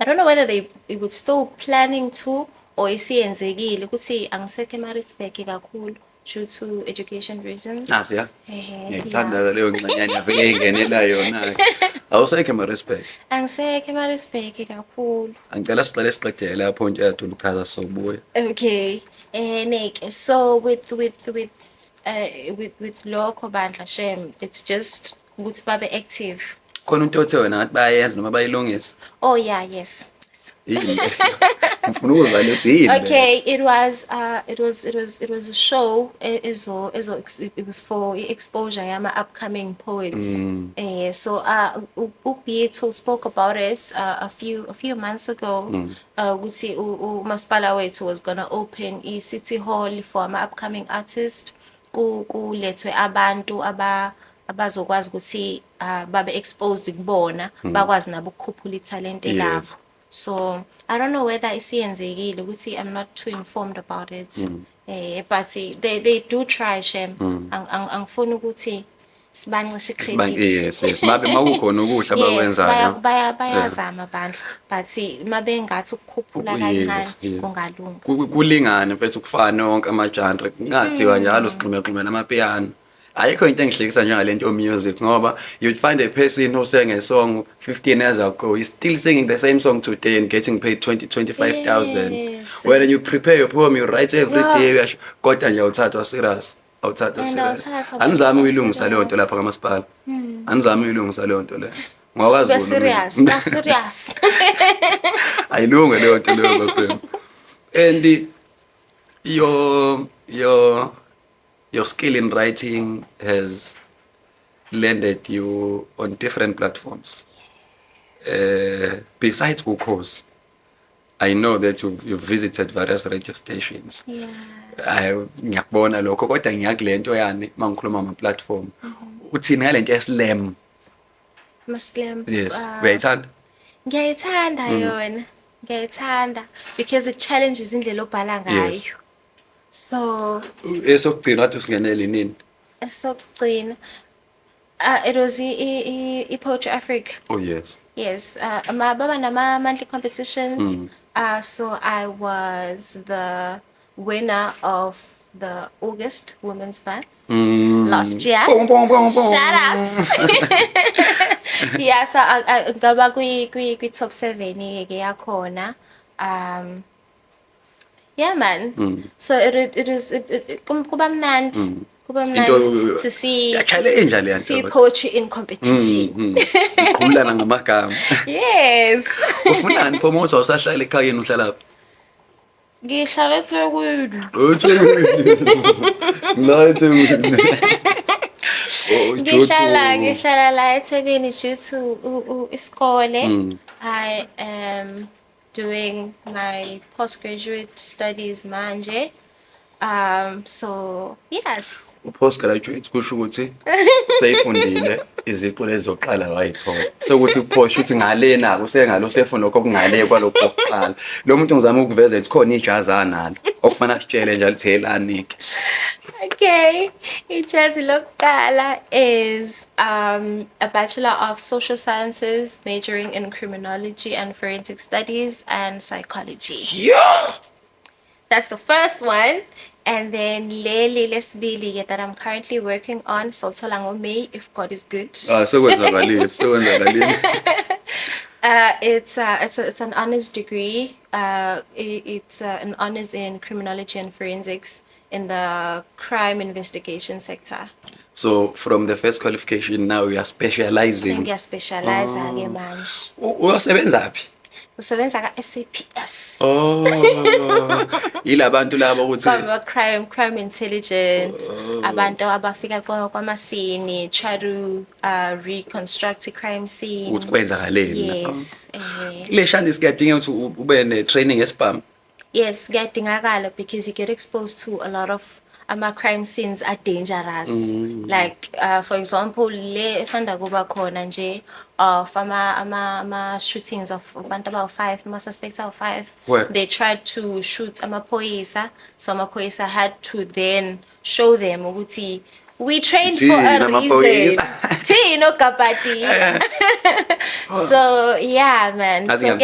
don't know whether they would still planning to or isiyenzekile ukuthi angisekho eMaritzburg kakhulu due to education reasons. Nasi ya. Ngiyithanda Yes. leyo ngxanyana yavele ingenela yona. Awusekho ma-respect. Angisekho eMaritzburg kakhulu. Angicela sicela siqedele lapho nje yathula uchaza sobuya. Okay. Neke, so with lokho bandla shem, it's just ukuthi babe active. Khona umuntu othe wena ngathi bayayenza noma bayilungisa. Oh yeah, yes. Yini? Ngifuna ukuzwa ukuthi yini. Okay, it was a show it was for exposure yama upcoming poets. So uBeatles spoke about it a few months ago. Ukuthi umasipala wethu was gonna open City Hall for ama upcoming artists. Kulethwe abantu abazokwazi ukuthi babe exposed kubona bakwazi nabo ukukhuphula italent labo. So I don't know whether isiyenzekile ukuthi I'm not too informed about it. But they do try shem. Angifuni ukuthi sibancishe credit. Yes. Mabe makukhona ukuhla abakwenzayo. Bayazama bandla. But mabe ngathi ukukhuphula kancane kungalunga. Kulingane mfethu kufana wonke ama-genre. Kungathiwa njalo sigxume amapiano. ayikho into engihlekisa njengalento music ngoba you'd find a person who sang a song 15 years ago is still singing the same song today and getting paid 25,000. Yes. When you prepare your poem you write every Yeah. day kodwa nje awuthathwa serious. Awuthathwa And serious. awuthathwa Anizami serious. uyilungisa leyo nto lapha kamasipala. Anizami uyilungisa leyo nto leyo. Ngoba Be serious, be serious. ayilunge leyo nto leyo bafethu. And your skill in writing has landed you on different platforms. Besides Ukhozi, I know that you've visited various radio stations. Yeah. Ngiyakubona lokho kodwa ngiyakule yani mangikhuluma ama platform. Uthini ngalento yeslam? Muslim. Yes. Uyayithanda? Ngiyayithanda yona. Ngiyayithanda because it challenges indlela obhala ngayo. Yes. So, Esokugcina wathi usingenele nini? esokugcina it was Poetry Africa. Oh yes. Yes, baba nama monthly competitions. So I was the winner of the August Women's Month last year. Boom, boom, boom, boom. Shout outs. Yeah, so I ngaba kwi top 7 ke yakhona. Yeah man. So it was kuba mnandi. Kuba mnandi to see poetry in competition. Ukhulana ngamagama. Yes. Ufunani promoter usahlala ekhaya uhlala phi? Ngihlala eThekwini. Ngihlala la eThekwini due to isikole. I am doing my postgraduate studies manje. So yes. Postgraduate kusho ukuthi seyifundile iziqu lezoqala wayithola. Sokuthi uphosha uthi ngalena usengalo sefuna lokho kungale kwalokho okuqala. Lo muntu ngizama ukuveza ethi khona ijazi analo. Okufana sitshele nje alithelani ke. Okay, ijazi lokuqala is a Bachelor of Social Sciences majoring in Criminology and Forensic Studies and Psychology. Yeah. That's the first one. And then Lele Lesbili that I'm currently working on, Soltolango May, if God is good. Sekwenzakalile. It's an honors degree. It's an honors in criminology and forensics in the crime investigation sector. So from the first qualification now you are specializing. Ngiyaspecialize ke manje. Uyasebenza phi? Usebenza ka SAPS. Oh. Ilabantu laba ukuthi crime intelligence. Abantu abafika kwamasini try to reconstruct a crime scene. ukwenzakaleni. Yes. Le shandi sikadinga ukuthi ube ne training esibhamu. Yes, kuyadingakala because you get exposed to a lot of crime scenes are dangerous. Like for example, le esanda kuba khona nje of ama shootings of abantu about 5, ama suspects of 5. Where? They tried to shoot amaphoyisa, so amaphoyisa had to then show them ukuthi we trained for a reason. Thino kapati. So yeah, man. So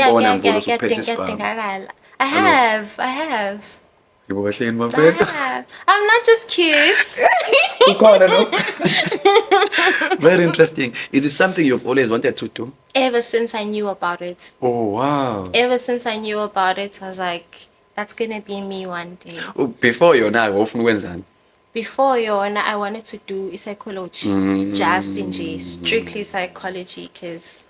I have. I'm not just cute. Very interesting. Is it something you've always wanted to do? Ever since I knew about it. Oh, wow. Ever since I knew about it, I was like, that's gonna be me one day. Before you're now, often wenzani? Before Yona, I wanted to do psychology. Just in J, strictly psychology, because...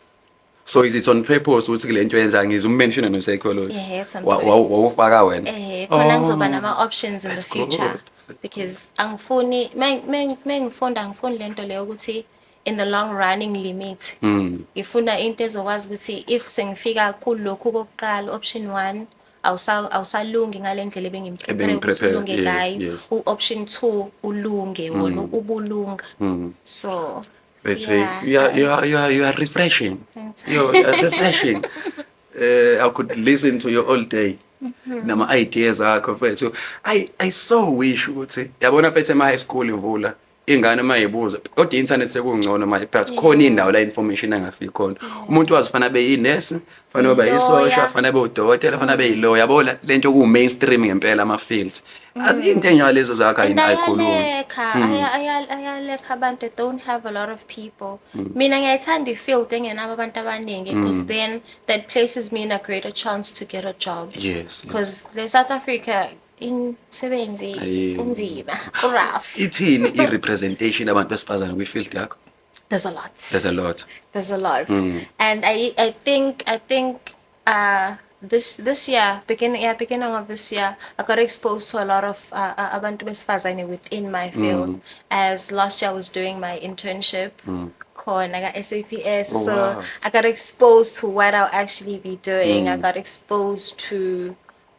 So is it on purpose ukuthi kule nto yenza ngizumention no psychology? Yeah, it's on purpose. Wawufaka wena? Khona ngizoba nama options in the That's future. good. Because angifuni ngifunda lento leyo ukuthi in the long running limit. Ngifuna into ezokwazi ukuthi if sengifika kulokhu kokuqala option 1 awusalungi ngalendlela bengimprepare ukuthi ulunge ngayo. Option 2 ulunge wona ubulunga. So You are refreshing. You are refreshing. I could listen to you all day. Nama ideas akho mfethu. I so wish ukuthi yabona mfethu ema high school imvula ingane mayibuza kodwa i-internet sekungcono manje but khona indawo la information engafiki khona umuntu wazi ufana be i-nurse fana babe i-social fana be udokotela fana be i-lawyer yabo lento ku mainstream ngempela ama fields into enjalo lezo zakhe ayikhulumi ayalekha abantu that don't have a lot of people. Mina ngiyayithanda i-field engenabo abantu abaningi because then that places me in a greater chance to get a job. Yes. Because the South Africa insebenzi kunzima, rough. Ithini i-representation abantu besifazane kwi-field yakho? There's a lot. There's a lot. And I think this year, beginning of this year, I got exposed to a lot of abantu besifazane within my field. As last year I was doing my internship. I got SAPS, so I got exposed to what I'll actually be doing. I got exposed to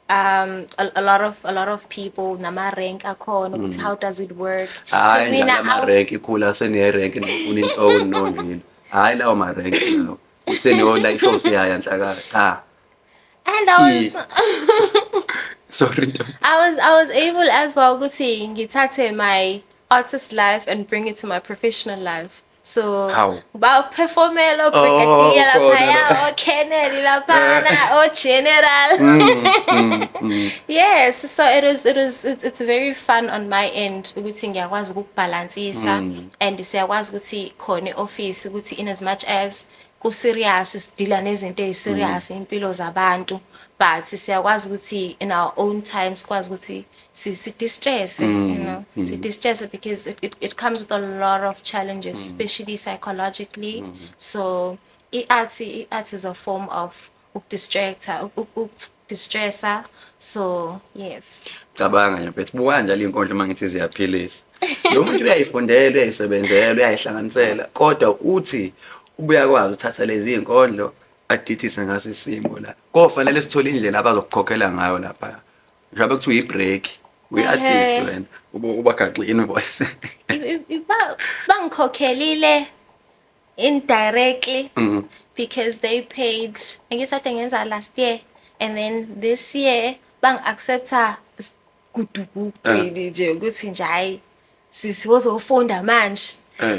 a lot of people nama rank akhona ukuthi how does it work? Hayi nama rank ikhula sene rank uninhloko nonini. Hayi lawo ma rank lawo. Usene like show siyaya nhlaka. And I was sorry. I was able as well ukuthi ngithathe my artist life and bring it to my professional life. So how? Ba performelo brigadier lapha Kennedy lapha general. Yes, so it's very fun on my end ukuthi ngiyakwazi ukubalansisa and siyakwazi ukuthi khona office ukuthi in as much as ku serious sidila nezinto eziserious impilo zabantu but siyakwazi ukuthi in our own time sikwazi ukuthi si distress, you know, si distress because it comes with a lot of challenges, especially psychologically. So art is a form of distressor. So yes. Cabanga nje mfethu buka njalo inkondlo mangithi ziyaphilisa. Lo muntu uyayifundela, uyayisebenzela, uyayihlanganisela kodwa uthi ubuya kwazi uthatha lezi inkondlo adithise ngase isimo la. Kofanele sithole indlela abazokukhokhela ngayo lapha. Njengoba kuthiwa i-break we-artist wena ubagaxa invoice bangikhokhelile indirectly because they paid ngisathi ngenza last year and then this year bang-accepta gudugudu nje ukuthi nje hayi sisiwozofunda manje.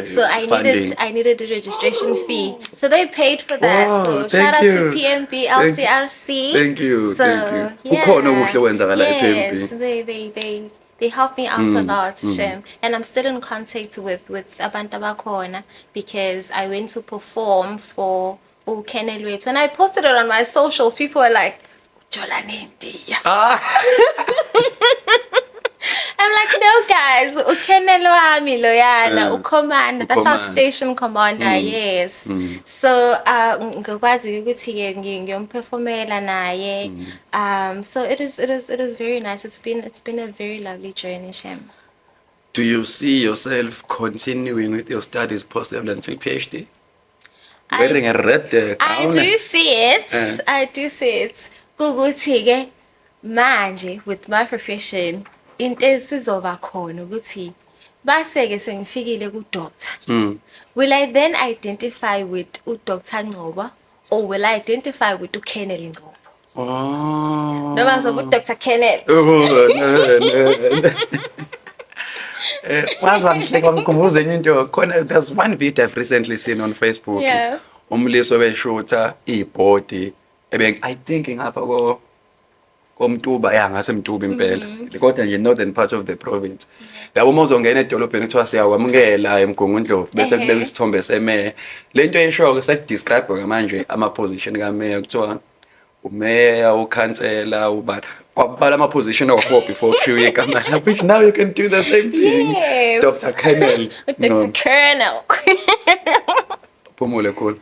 So I needed a registration fee. So they paid for that. Wow, so shout out to PMB LCRC. Thank you. So Yeah. Ukhona okuhle wenzakala ePMB. Yes, they helped me out a lot, Shem. And I'm still in contact with abantu abakhona because I went to perform for Kenelwet. When I posted it on my socials, people were like, Jolani Ndia. I'm like, no guys, ukenelo wami loyana, ucommander, that's our station commander, yes. So ngikwazi ukuthi ke ngiyomperformela naye. So it is very nice. It's been a very lovely journey, Shem. Do you see yourself continuing with your studies possibly until PhD? Wearing a red gown. I do see it. I do see it. Kukuthi ke manje with my profession into esizoba khona ukuthi baseke sengifikile ku doctor. Will I then identify with uDr Ngcobo or will I identify with uKennel Ngcobo? Oh. Noma ngizoba uDr Kennel. Wazwa ngihleka ngikubuza enye into khona there's one video I've recently seen on Facebook. Yeah. Umliso weshutha ibhodi I think ngapha komtuba ngase mtuba impela kodwa nje northern part of the province labo mozongena edolobheni kuthiwa siyakwamukela eMgungundlovu bese kubeka isithombe semeya lento eyishoke sekudescribe manje ama position kameya kuthiwa umeya ukhansela ubani kwabala ama position of before kushiwo igama which now you can do the same thing. Yes. Dr. Kennel. Dr. Colonel. Phumule cool.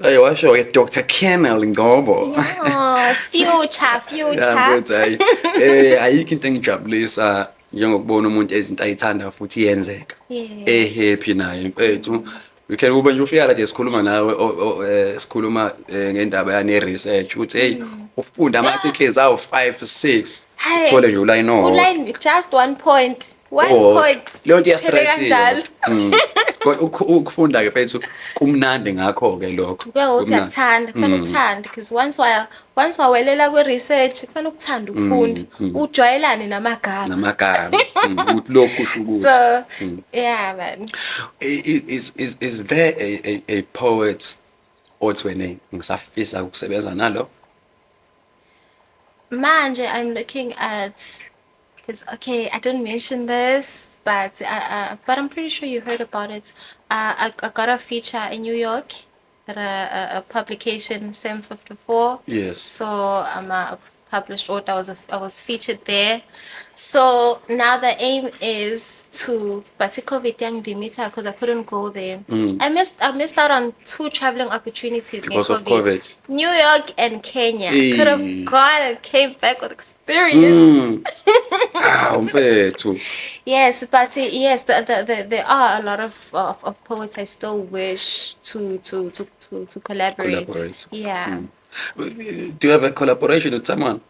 Hey, washo ke Dr. Kennel Ngcobo. Yes, future. Ayikho into engijabulisa njengokubona umuntu ezinto ayithanda futhi yenzeka. Happy naye mfethu. You can ube nje ufika la sikhuluma nawe sikhuluma ngendaba yani research uthi hey ufunda ama articles awu 5 6 uthole nje uline just 1 point One Oh, point. leyo nto Iphele kanjalo. Kodwa ukufunda ke mfethu kumnandi ngakho ke lokho. Kuya ngokuthi Kumnandi. akuthanda, kufanele ukuthanda because once wawelela kwe-research kufanele ukuthanda ukufunda, ujwayelane namagama. Namagama. Ukuthi lokhu kusho ukuthi. So, yeah man. Is there a poet othi wena ngisafisa ukusebenza nalo? Manje, I'm looking at, because okay, I didn't mention this, but I'm pretty sure you heard about it. I got a feature in New York at a publication, Sem 54. Yes. So I'm a published author. I was featured there. So now the aim is to, but COVID yangidimita because I couldn't go there. I missed out on 2 traveling opportunities Because of COVID. New York and Kenya. Hey. Could have gone and came back with experience. Mfethu. Yes, but yes, there are a lot of poets I still wish to collaborate. Yeah. Do you have a collaboration with someone?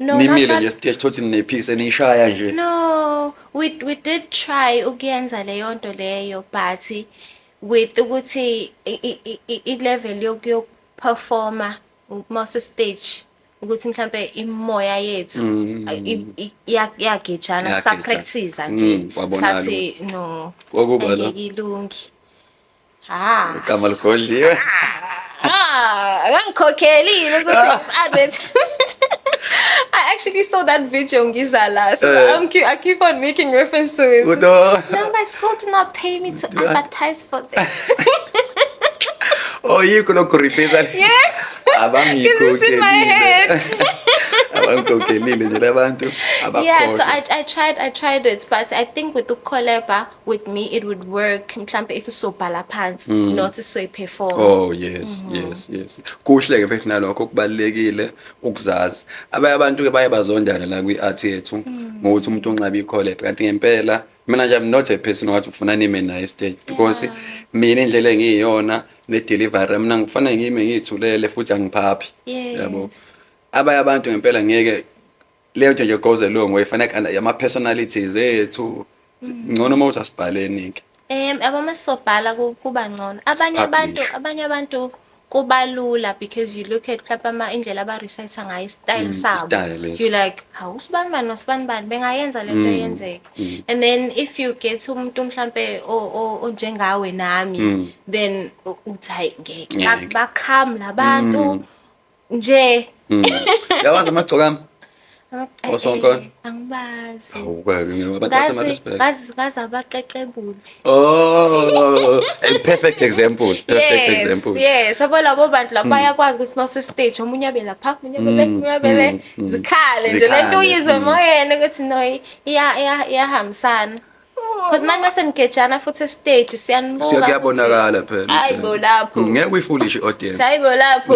No, Nimile not nje stage thothi nepiece enishaya nje. no. We did try ukuyenza leyo nto leyo, but with ukuthi i-level yokuperforma mase stage ukuthi mhlambe imoya yethu yagejana sa practice nje sathi no angeke ilungi. Igama ligodliwe. Akangikhokheli ukuthi advert. I actually saw that video ngizala, so I keep on making reference to it. No, my school did not pay me to advertise for them. Oh, yikho lokho repeat. Yes. Because it's in my head. Abangikhokelile nje labantu abakhohle. Yeah, so I tried it, but I think with the collab with me it would work. Mhlambe if sobhala phansi not soyiperform. Oh yes, yes. Kuhle ke phela nalokho kubalekile ukuzazi. Abaye abantu ke baye bazondana la kwi-art yethu ngokuthi umuntu unqaba i-collab kanti ngempela mina nje I'm not a person wathi ufuna nime naye stage because mina indlela engiyiyona ne-delivery mina ngifana ngime ngithulele futhi angiphaphi. Yabo. Abaye abantu ngempela ngeke leyo nto nje goes along way fanele ama personalities ethu ngcono uma uthi asibhaleni ke. Abamasobhala kuba ngcono. Abanye abantu kubalula because you look at mhlawumbe indlela aba recite ngayo style sabo. You like how usibani bengayenza lento yenzeke. And then if you get umuntu mhlambe onjengawe nami then uthi hayi ngeke bakham labantu nje. Yawazi amagcokami Osonkona angibazi. Awukazi Gazi abaqeqebuli. Oh, a perfect example. Yes, labo bantu la bayakwazi ukuthi mase stage omunye abe lapha, omunye abe zikhale nje lento uyizwe emoyeni ukuthi no iyahambisana. Because manje ngejana futhi stage siyanibuka. Siyabonakala phela. Hayibo lapho. Ngeke uyifoolish audience. Hayibo lapho.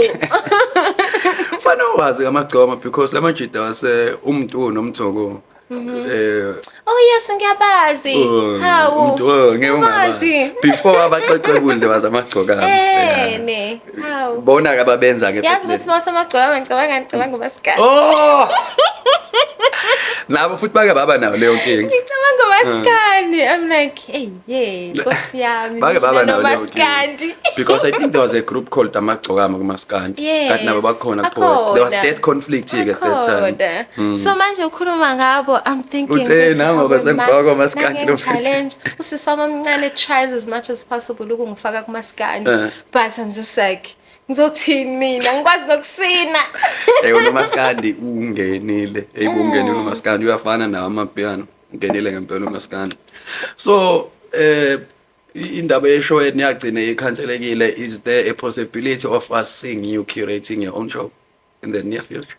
Fana wazi amagcoma because lamajida wase umuntu nomthoko. Oh yes, ngiyabazi. Hawu. Ngeke ungabazi. Before abaqeqebuli wazi amagcoka. Ne. Hawu. Bona ke ababenza ke. Yazi ukuthi mase amagcoma ngicabanga umaskandi. Oh. Nabo futhi bake baba nayo leyo nkingi. Ngicabanga umaskandi. I'm like, hey, yeah, Nkosi yami. Bake baba nayo leyo umaskandi. Because I think there was a group called Amagcokama kumaskandi. Yes. Kanti nabo bakhona kuphela. There was that conflict here at that time. So manje ukhuluma ngabo, I'm thinking Uthe nangoba sengibhaka kumaskandi lo challenge. Usisama omncane tries as much as possible ukungifaka kumaskandi. But I'm just like ngizothini mina ngikwazi nokusina. Unomaskandi ungenile. Ungenile unomaskandi uyafana nawo amapiano. Ungenile ngempela umaskandi. So indaba yeshow eniyagcina ikhanselekile, is there a possibility of us seeing you curating your own show in the near future?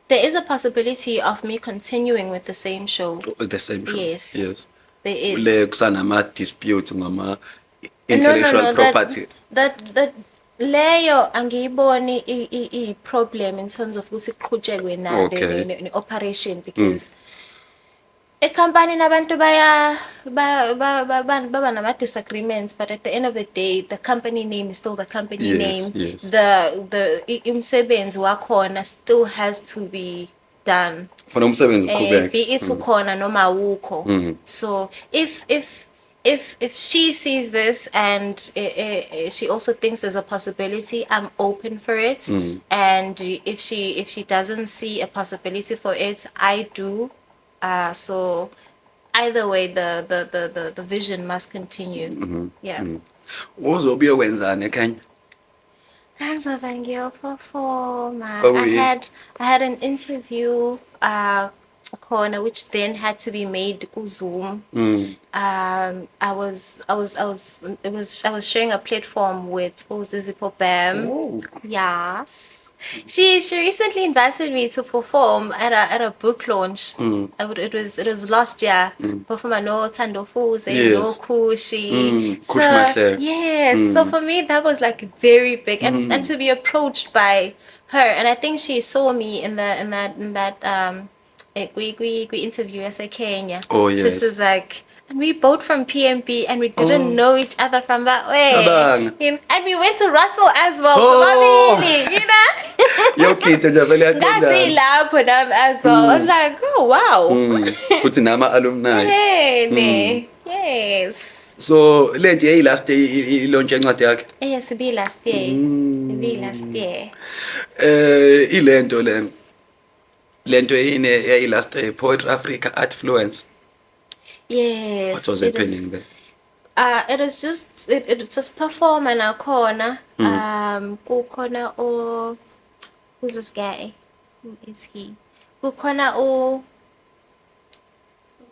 There is a possibility of me continuing with the same show. The same show. Yes. There is. Le kusanama dispute ngama intellectual property. That leyo angiyiboni I problem in terms of ukuthi kuqhutshekwe na ne operation because a company nabantu baba nama disagreements, but at the end of the day the company name is still the company name. Yes. The imsebenzi wakhona still has to be done. Funa umsebenzi Be uqhubeke. it ukhona noma awukho. So if she sees this and she also thinks there's a possibility, I'm open for it. And if she doesn't see a possibility for it, I do. So either way, the vision must continue. Yeah. Uzobe uyokwenzani eKenya? Ngizova ngiyoperforma. Oh, I yeah. had an interview corner which then had to be made ku Zoom. I was sharing a platform with Uzizipho Bam. Oh. Yes. She recently invited me to perform at a book launch. It was last year. Perform no Thando Fuze, no Yes. Kushi. Kushi Mahleke. Yes. So for me that was like very big, and to be approached by her, and I think she saw me in that we interview as a Kenya. Oh, yes. This is like, and we both from PMP, and we didn't know each other from that way. Cabanga. And we went to Russell as well. Oh. So babili, you know. Yokhitho nje vele Ngasi yaqondana. lapho nami as well. I was like, oh wow. Kuthi nama alumni. Hey, ne. Yes. So lento yayi last day ilontshe incwadi yakhe. Yes, be last year. Be last year. Ilento lento yini yayi last day Poetry Africa Artfluence. Yes. What was it happening is- there? It is just it just perform nakhona. Kukhona who's this guy? Who is he? Kukhona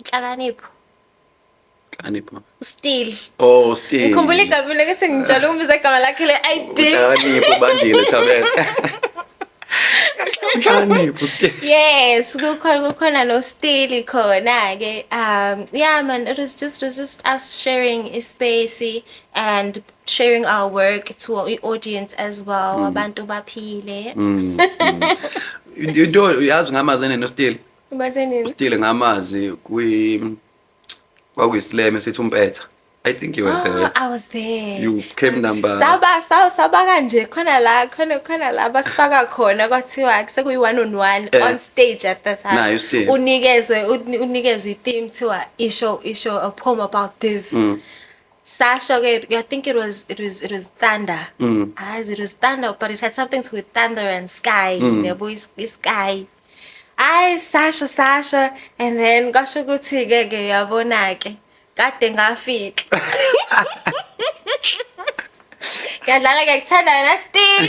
Nhlakanipho. Kanipho. Still. Oh, still. Ngikhumbula igama lake sengijala umbiza igama lakhe le I did. Kanipho bandile Thabethe. Kanipho still. Yes, kukhona no still khona ke. Yeah man, it was just us sharing a space and sharing our work to our audience as well. Abantu baphile. Into uyazi ngamazene no still. Batheni? Still ngamazi kwakuyisileme sithi umpetha. I think you were Oh, there. I was there. You came number. Saba kanje khona la basifaka khona kwathiwa sekuyi 1-on-1 on stage at that time. Nah, you still. Unikezwe i-theme thiwa isho a poem about this. Sasha, I think it was thunder. It was thunder, but it had something to do with thunder and sky. The voice is sky. Sasha, and then gasho ukuthi ke yabona ke kade ngafika. Ngadlala ngikuthanda wena still.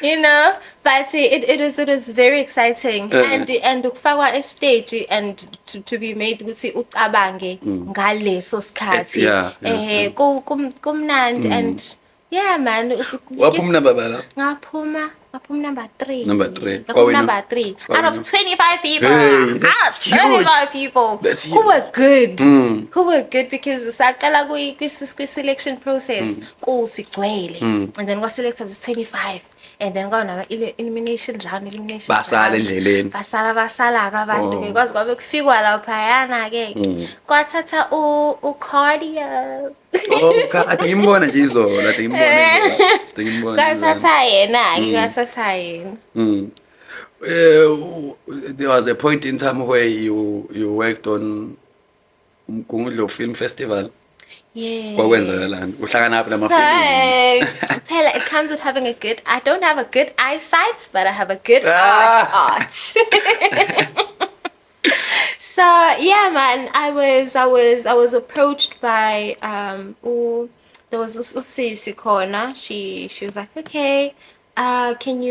You know, but it is very exciting, and ukufakwa stage and to be made ukuthi ucabange ngaleso sikhathi. Yeah. Kumnandi, and yeah man. Waphuma number bala. Ngaphuma number 3. Number 3. Ngaphuma number 3 out of 25 people. Hey, that's Out of 25 people That's who huge. were good. Who were good because saqala kwi-selection process kusigcwele, and then got selected as 25, and then gona elimination round. Basala endleleni. basala ke abantu ke kwazi kwabe kufikwa laphayana ke kwathatha uCardia. Oh, I think ngimbona nje izolo, I think ngimbona. Kwathatha yena ke kwathatha yena. There was a point in time where you worked on Umgungundlovu Film Festival. Yeah. Kwakwenzakalani? Uhlangana naphi namafilm? So, Phela, it comes with having a good. I don't have a good eyesight, but I have a good art. So yeah, man, I was approached by there was Usisi Kona. She was like, okay, can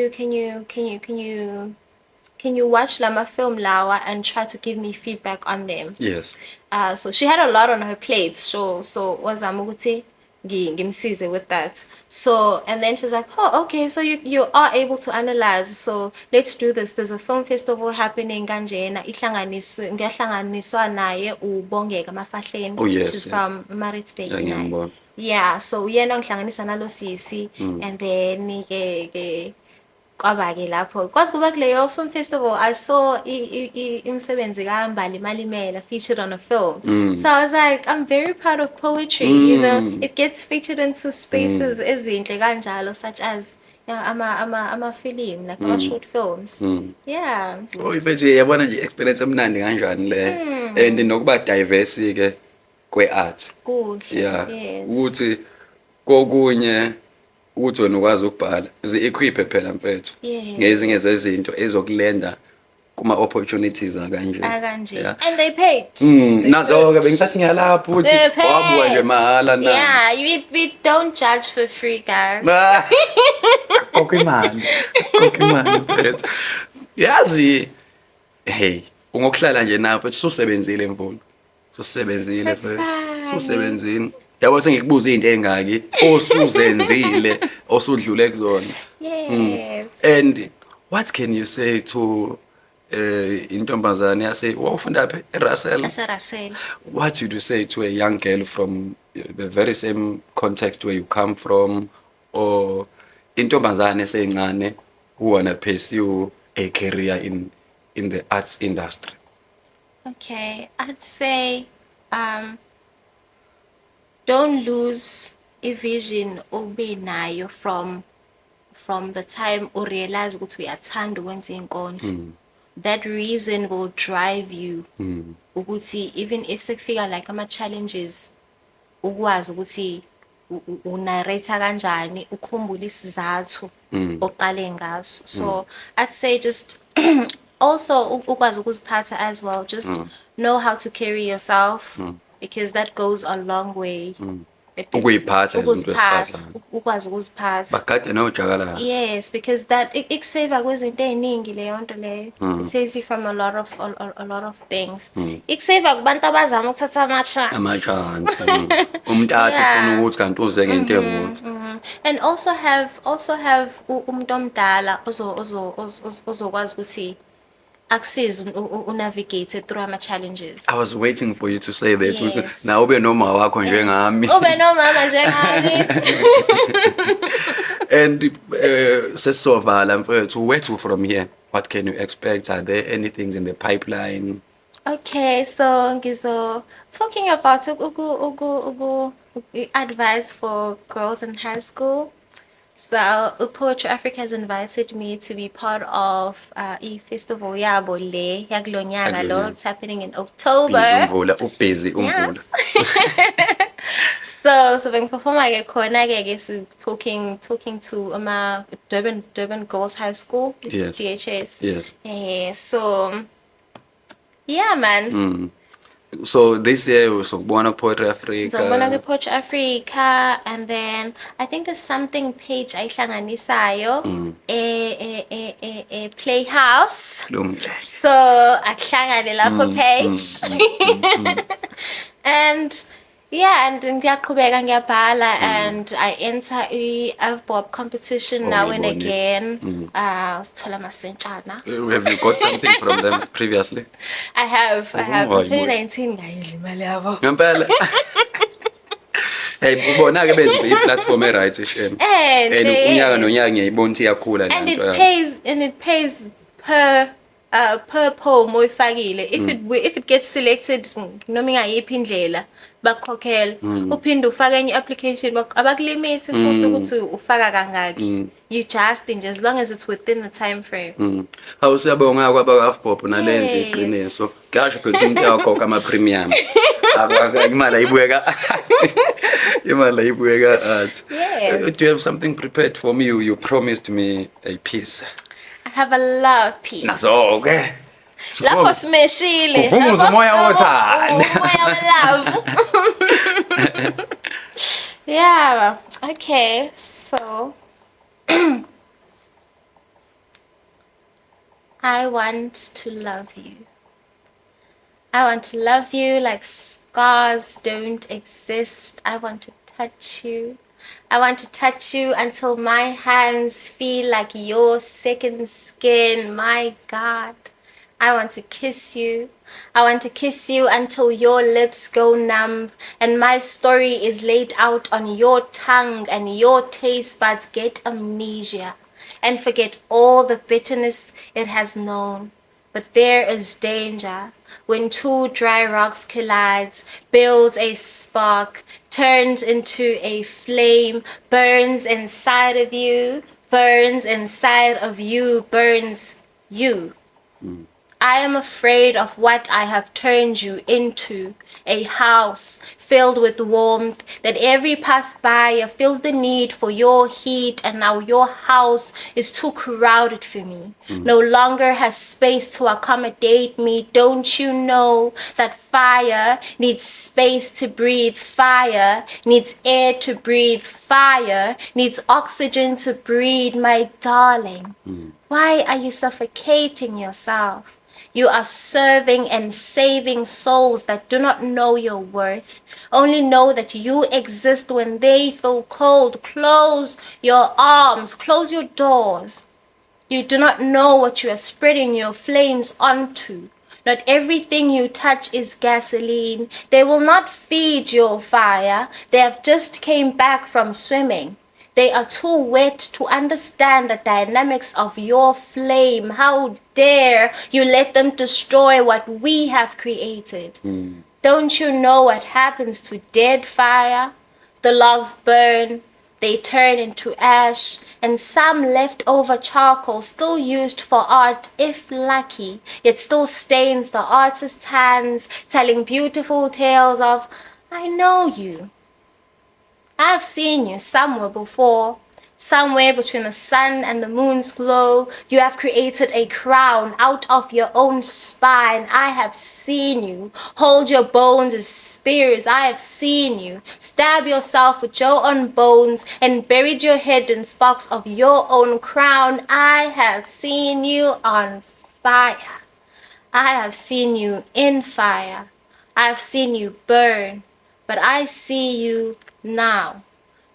you watch Lama Film Lawa and try to give me feedback on them? Yes. So she had a lot on her plate, so was amuguti ngimsize with that. So, and then she was like, oh, okay, so you are able to analyze, so let's do this. There's a film festival happening kanjena ngiyahlanganiswa naye uBongeka Mafahleni, Oh, yes, which is yeah. from Maritzburg. Yeah, ngiyambona. Yeah, so uyena ngihlanganisa nalo sisi, and then ke kwaba-ke lapho kwazi kuba kuleyo film festival I saw imsebenzi kaMbali Malimela featured on a film. So I was like, I'm very proud of poetry, you know, it gets featured into spaces ezinhle kanjalo, such as Yeah, ama film, like ama short films. Yeah. Oh, ifethu yabona nje experience emnandi kanjani le. And nokuba diverse ke kwe-art. Kuhle. Yeah. Yes. Ukuthi kokunye ukuthi wena ukwazi ukubhala. Zi-equipe phela mfethu. Yes. Ngezinye zezinto ezokulenda kuma opportunities kanje. Kanje. Yeah. And they paid. Nazo ke bengisathi ngiyalapha ukuthi They paid. wabuka nje mahala na. Yeah, we don't judge for free, guys. Koke imali. Koke imali mfethu. Yazi hey, ungokuhlala nje napho susebenzile mfundo. Susebenzile mfethu. Susebenzile. Yabo sengikubuza izinto engaki osuzenzile osudlule kuzona. Yes. And what can you say to intombazane yase wawufunda phi eRussell? Russell. What would you say to a young girl from the very same context where you come from, or intombazane esencane who wanna pursue a career in the arts industry? Okay, I'd say don't lose a vision ube nayo from the time u realize ukuthi uyathanda ukwenza inkondlo. That reason will drive you ukuthi even if sekufika like ama challenges ukwazi ukuthi unarrate kanjani ukhumbule isizathu oqale ngaso. So I'd say just also ukwazi ukuziphatha as well, just know how to carry yourself because that goes a long way. Ukuyiphatha izinto esifazane. Ukwazi ukuziphatha. Bagade nojakalakazi. Yes, because that ikusave kwezinto eziningi leyo nto leyo. It saves you from a lot of things. Ikusave kubantu abazama ukuthatha ama-chance. Ama-chance. Umuntu athi ufuna ukuthi kanti uze ngento emuthi. And also have umuntu omdala ozokwazi ukuthi akusize unavigate through ama challenges. I was waiting for you to say that. Yes. Na ube noma wakho njengami. Ube nomama njengami. And sesizovala mfethu, where to from here? What can you expect? Are there any things in the pipeline? Okay, so talking about advice for girls in high school. So Poetry Africa has invited me to be part of a festival yabo le yakulonyaka lo. It's happening in October. Busy umvula. Yes. So bengiperforma ke khona ke so talking to Durban Girls High School, Yes. DHS. Yes. So yeah, man. So this year uzokubona Poetry Africa. Ngizobona Poetry Africa, and then I think there's something page ayihlanganisayo Playhouse. So akuhlangane lapho page. And yeah, and ngiyaqhubeka ngiyabhala, and I enter i-AVBOB competition now and again. Sithola amasentshana. Have you got something from them previously? I have. In boy. 2019 ngayidla imali yabo. Ngempela. Hey, ubona ke benze i-platform e-right ishena. And unyaka nonyaka ngiyayibona ukuthi iyakhula and it pays per poem oyifakile. If it gets selected noma ingayiphi indlela bakukhokhela, uphinde ufake enye application abakulimit futhi ukuthi ufaka kangaki. You just as long as it's within the time frame. Hawu siyabonga kwaba-AVBOB nalenze iqiniso. Ngisho phela into yakho ama premium. Imali ayibuyeka. Imali ayibuyeka athi. Do you have something prepared for me? You promised me a piece. I have a love piece. Nazo ke. Lapho simeshile. Kuvunguza umoya wothando. Umoya love. Yeah. Okay. So I want to love you. I want to love you like scars don't exist. I want to touch you. I want to touch you until my hands feel like your second skin. My God. I want to kiss you. I want to kiss you until your lips go numb and my story is laid out on your tongue and your taste buds get amnesia and forget all the bitterness it has known. But there is danger when two dry rocks collides, builds a spark, turns into a flame, burns inside of you, burns inside of you burns you. I am afraid of what I have turned you into, a house filled with warmth that every passerby feels the need for your heat, and now your house is too crowded for me. No longer has space to accommodate me. Don't you know that fire needs space to breathe? Fire needs air to breathe. Fire needs oxygen to breathe, my darling. Why are you suffocating yourself? You are serving and saving souls that do not know your worth, only know that you exist when they feel cold. Close your arms, close your doors. You do not know what you are spreading your flames onto. Not everything you touch is gasoline. They will not feed your fire. They have just came back from swimming. They are too wet to understand the dynamics of your flame. How dare you let them destroy what we have created? Don't you know what happens to dead fire? The logs burn, they turn into ash, and some leftover charcoal still used for art, if lucky, yet still stains the artist's hands, telling beautiful tales of, I know you. I've seen you somewhere before. Somewhere between the sun and the moon's glow, you have created a crown out of your own spine. I have seen you hold your bones as spears. I have seen you stab yourself with your own bones and buried your head in sparks of your own crown. I have seen you on fire. I have seen you in fire. I have seen you burn, but I see you now,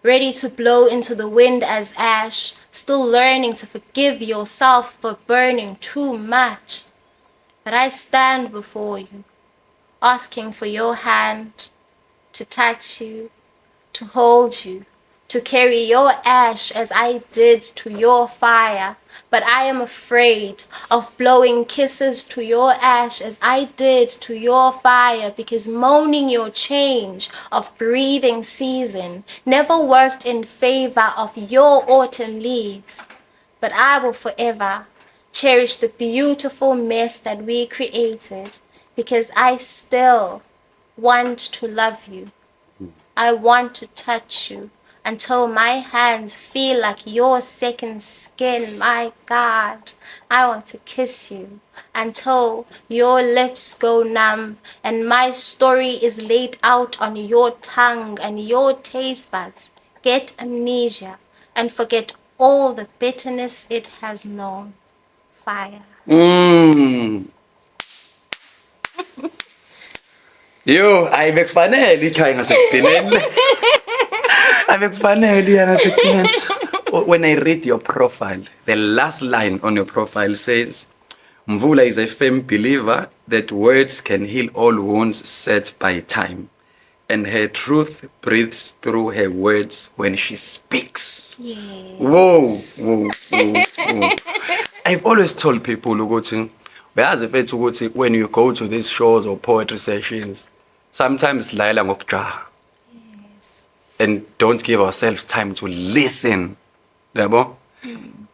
ready to blow into the wind as ash, still learning to forgive yourself for burning too much. But I stand before you, asking for your hand to touch you, to hold you, to carry your ash as I did to your fire. But I am afraid of blowing kisses to your ash as I did to your fire, because moaning your change of breathing season never worked in favor of your autumn leaves. But I will forever cherish the beautiful mess that we created, because I still want to love you. I want to touch you until my hands feel like your second skin. My God, I want to kiss you until your lips go numb and my story is laid out on your tongue and your taste buds get amnesia and forget all the bitterness it has known. Fire. Yo, ay bekufanele ikhaya ngasekugcineni. Abekufanele iya ngasekugcineni. When I read your profile, the last line on your profile says, Mvula is a firm believer that words can heal all wounds set by time, and her truth breathes through her words when she speaks. Yes. Whoa. I've always told people ukuthi uyazi mfethu ukuthi when you go to these shows or poetry sessions, sometimes layela ngokujaha. Yes. And don't give ourselves time to listen. Yabo?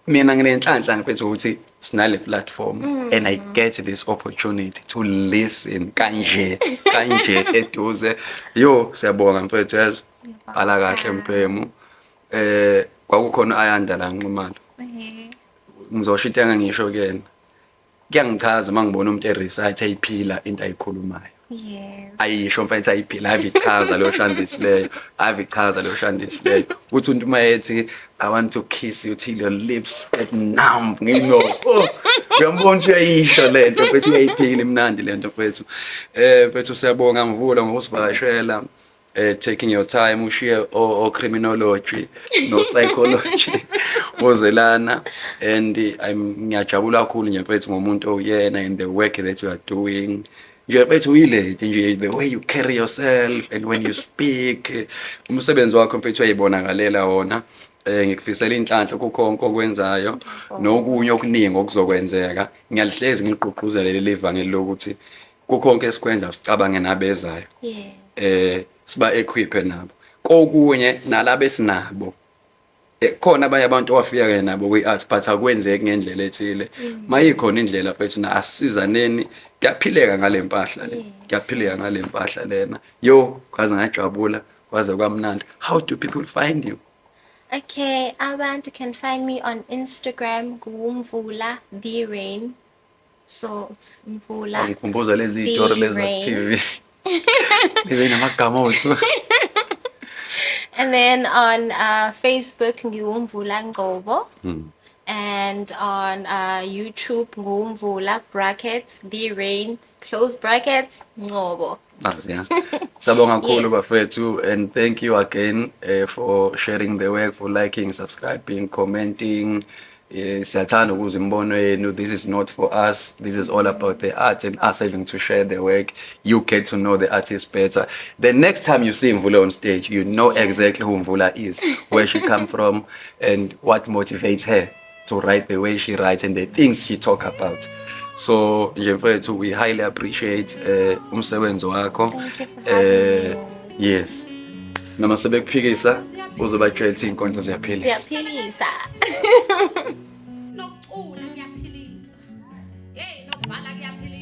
Mina nginenhlanhla mfethu ukuthi sinale platform and I get this opportunity to listen kanje eduze. Yo, siyabonga mfethu yazi. Ala kahle mpemu. Kwakukhona ayanda la nqumalo. Ngizosho into engangisho kuyena. Kuyangichaza mangibona umuntu erecite ayiphila into ayikhulumayo. Yes. Ayisho mfethu ayiphila avichaza lo shandisi leyo, avichaza lo shandisi leyo. Uthi umuntu mayethi I want to kiss you till your lips get numb. Ngino. Uyambona ukuthi uyayisho lento mfethu uyayiphila imnandi lento mfethu. Mfethu siyabonga Mvula ngosivakashela. Taking your time, ushiye o criminology, no psychology, ozelana, and ngiyajabula kakhulu nje mfethu ngomuntu oyena and the work that you are doing. Nje mfethu uyilete nje the way you carry yourself and when you speak, umsebenzi wakho mfethu uyayibonakalela wona. Ngikufisela inhlanhla kukhonke okwenzayo nokunye okuningi okuzokwenzeka. Ngiyalihlezi ngigqugquzela leli ivangeli lokuthi kukhonke esikwenza sicabange nabezayo. Yeah. Siba equipe nabo kokunye nalabe sinabo khona abanye abantu owafika-ke nabo kwi-art but akwenzeki ngendlela ethile mayikhona indlela fethu na asisizaneni kuyaphileka ngale mpahla le kuyaphileka ngale mpahla lena yo kwaze ngajabula kwaze kwamnandi. How do people find you? Okay, abantu can find me on Instagram, Mvula The Rain. So it's Mvula. Angikhumbuza lezi The itori lezi Rain. TV. Libe namagama wethu. And then on Facebook, Mvula Ngobo. And on YouTube, Mvula brackets The Rain close brackets Ngobo. Yeah. Sabonga kakhulu Yes. bafethu, and thank you again for sharing the work, for liking, subscribing, commenting. Siyathanda ukuza imbono yenu. This is not for us. This is all about the art and us having to share the work. You get to know the artist better. The next time you see Mvula on stage, you know exactly who Mvula is, where she come from, and what motivates her to write the way she writes and the things she talk about. So nje mfethu, we highly appreciate umsebenzi wakho. Thank you for having me. Yes. Noma sebekuphikisa uzobatshela ukuthi inkondlo ziyaphilisa. Siyaphilisa. Nokucula kuyaphilisa. Hey, nokubhala kuyaphilisa.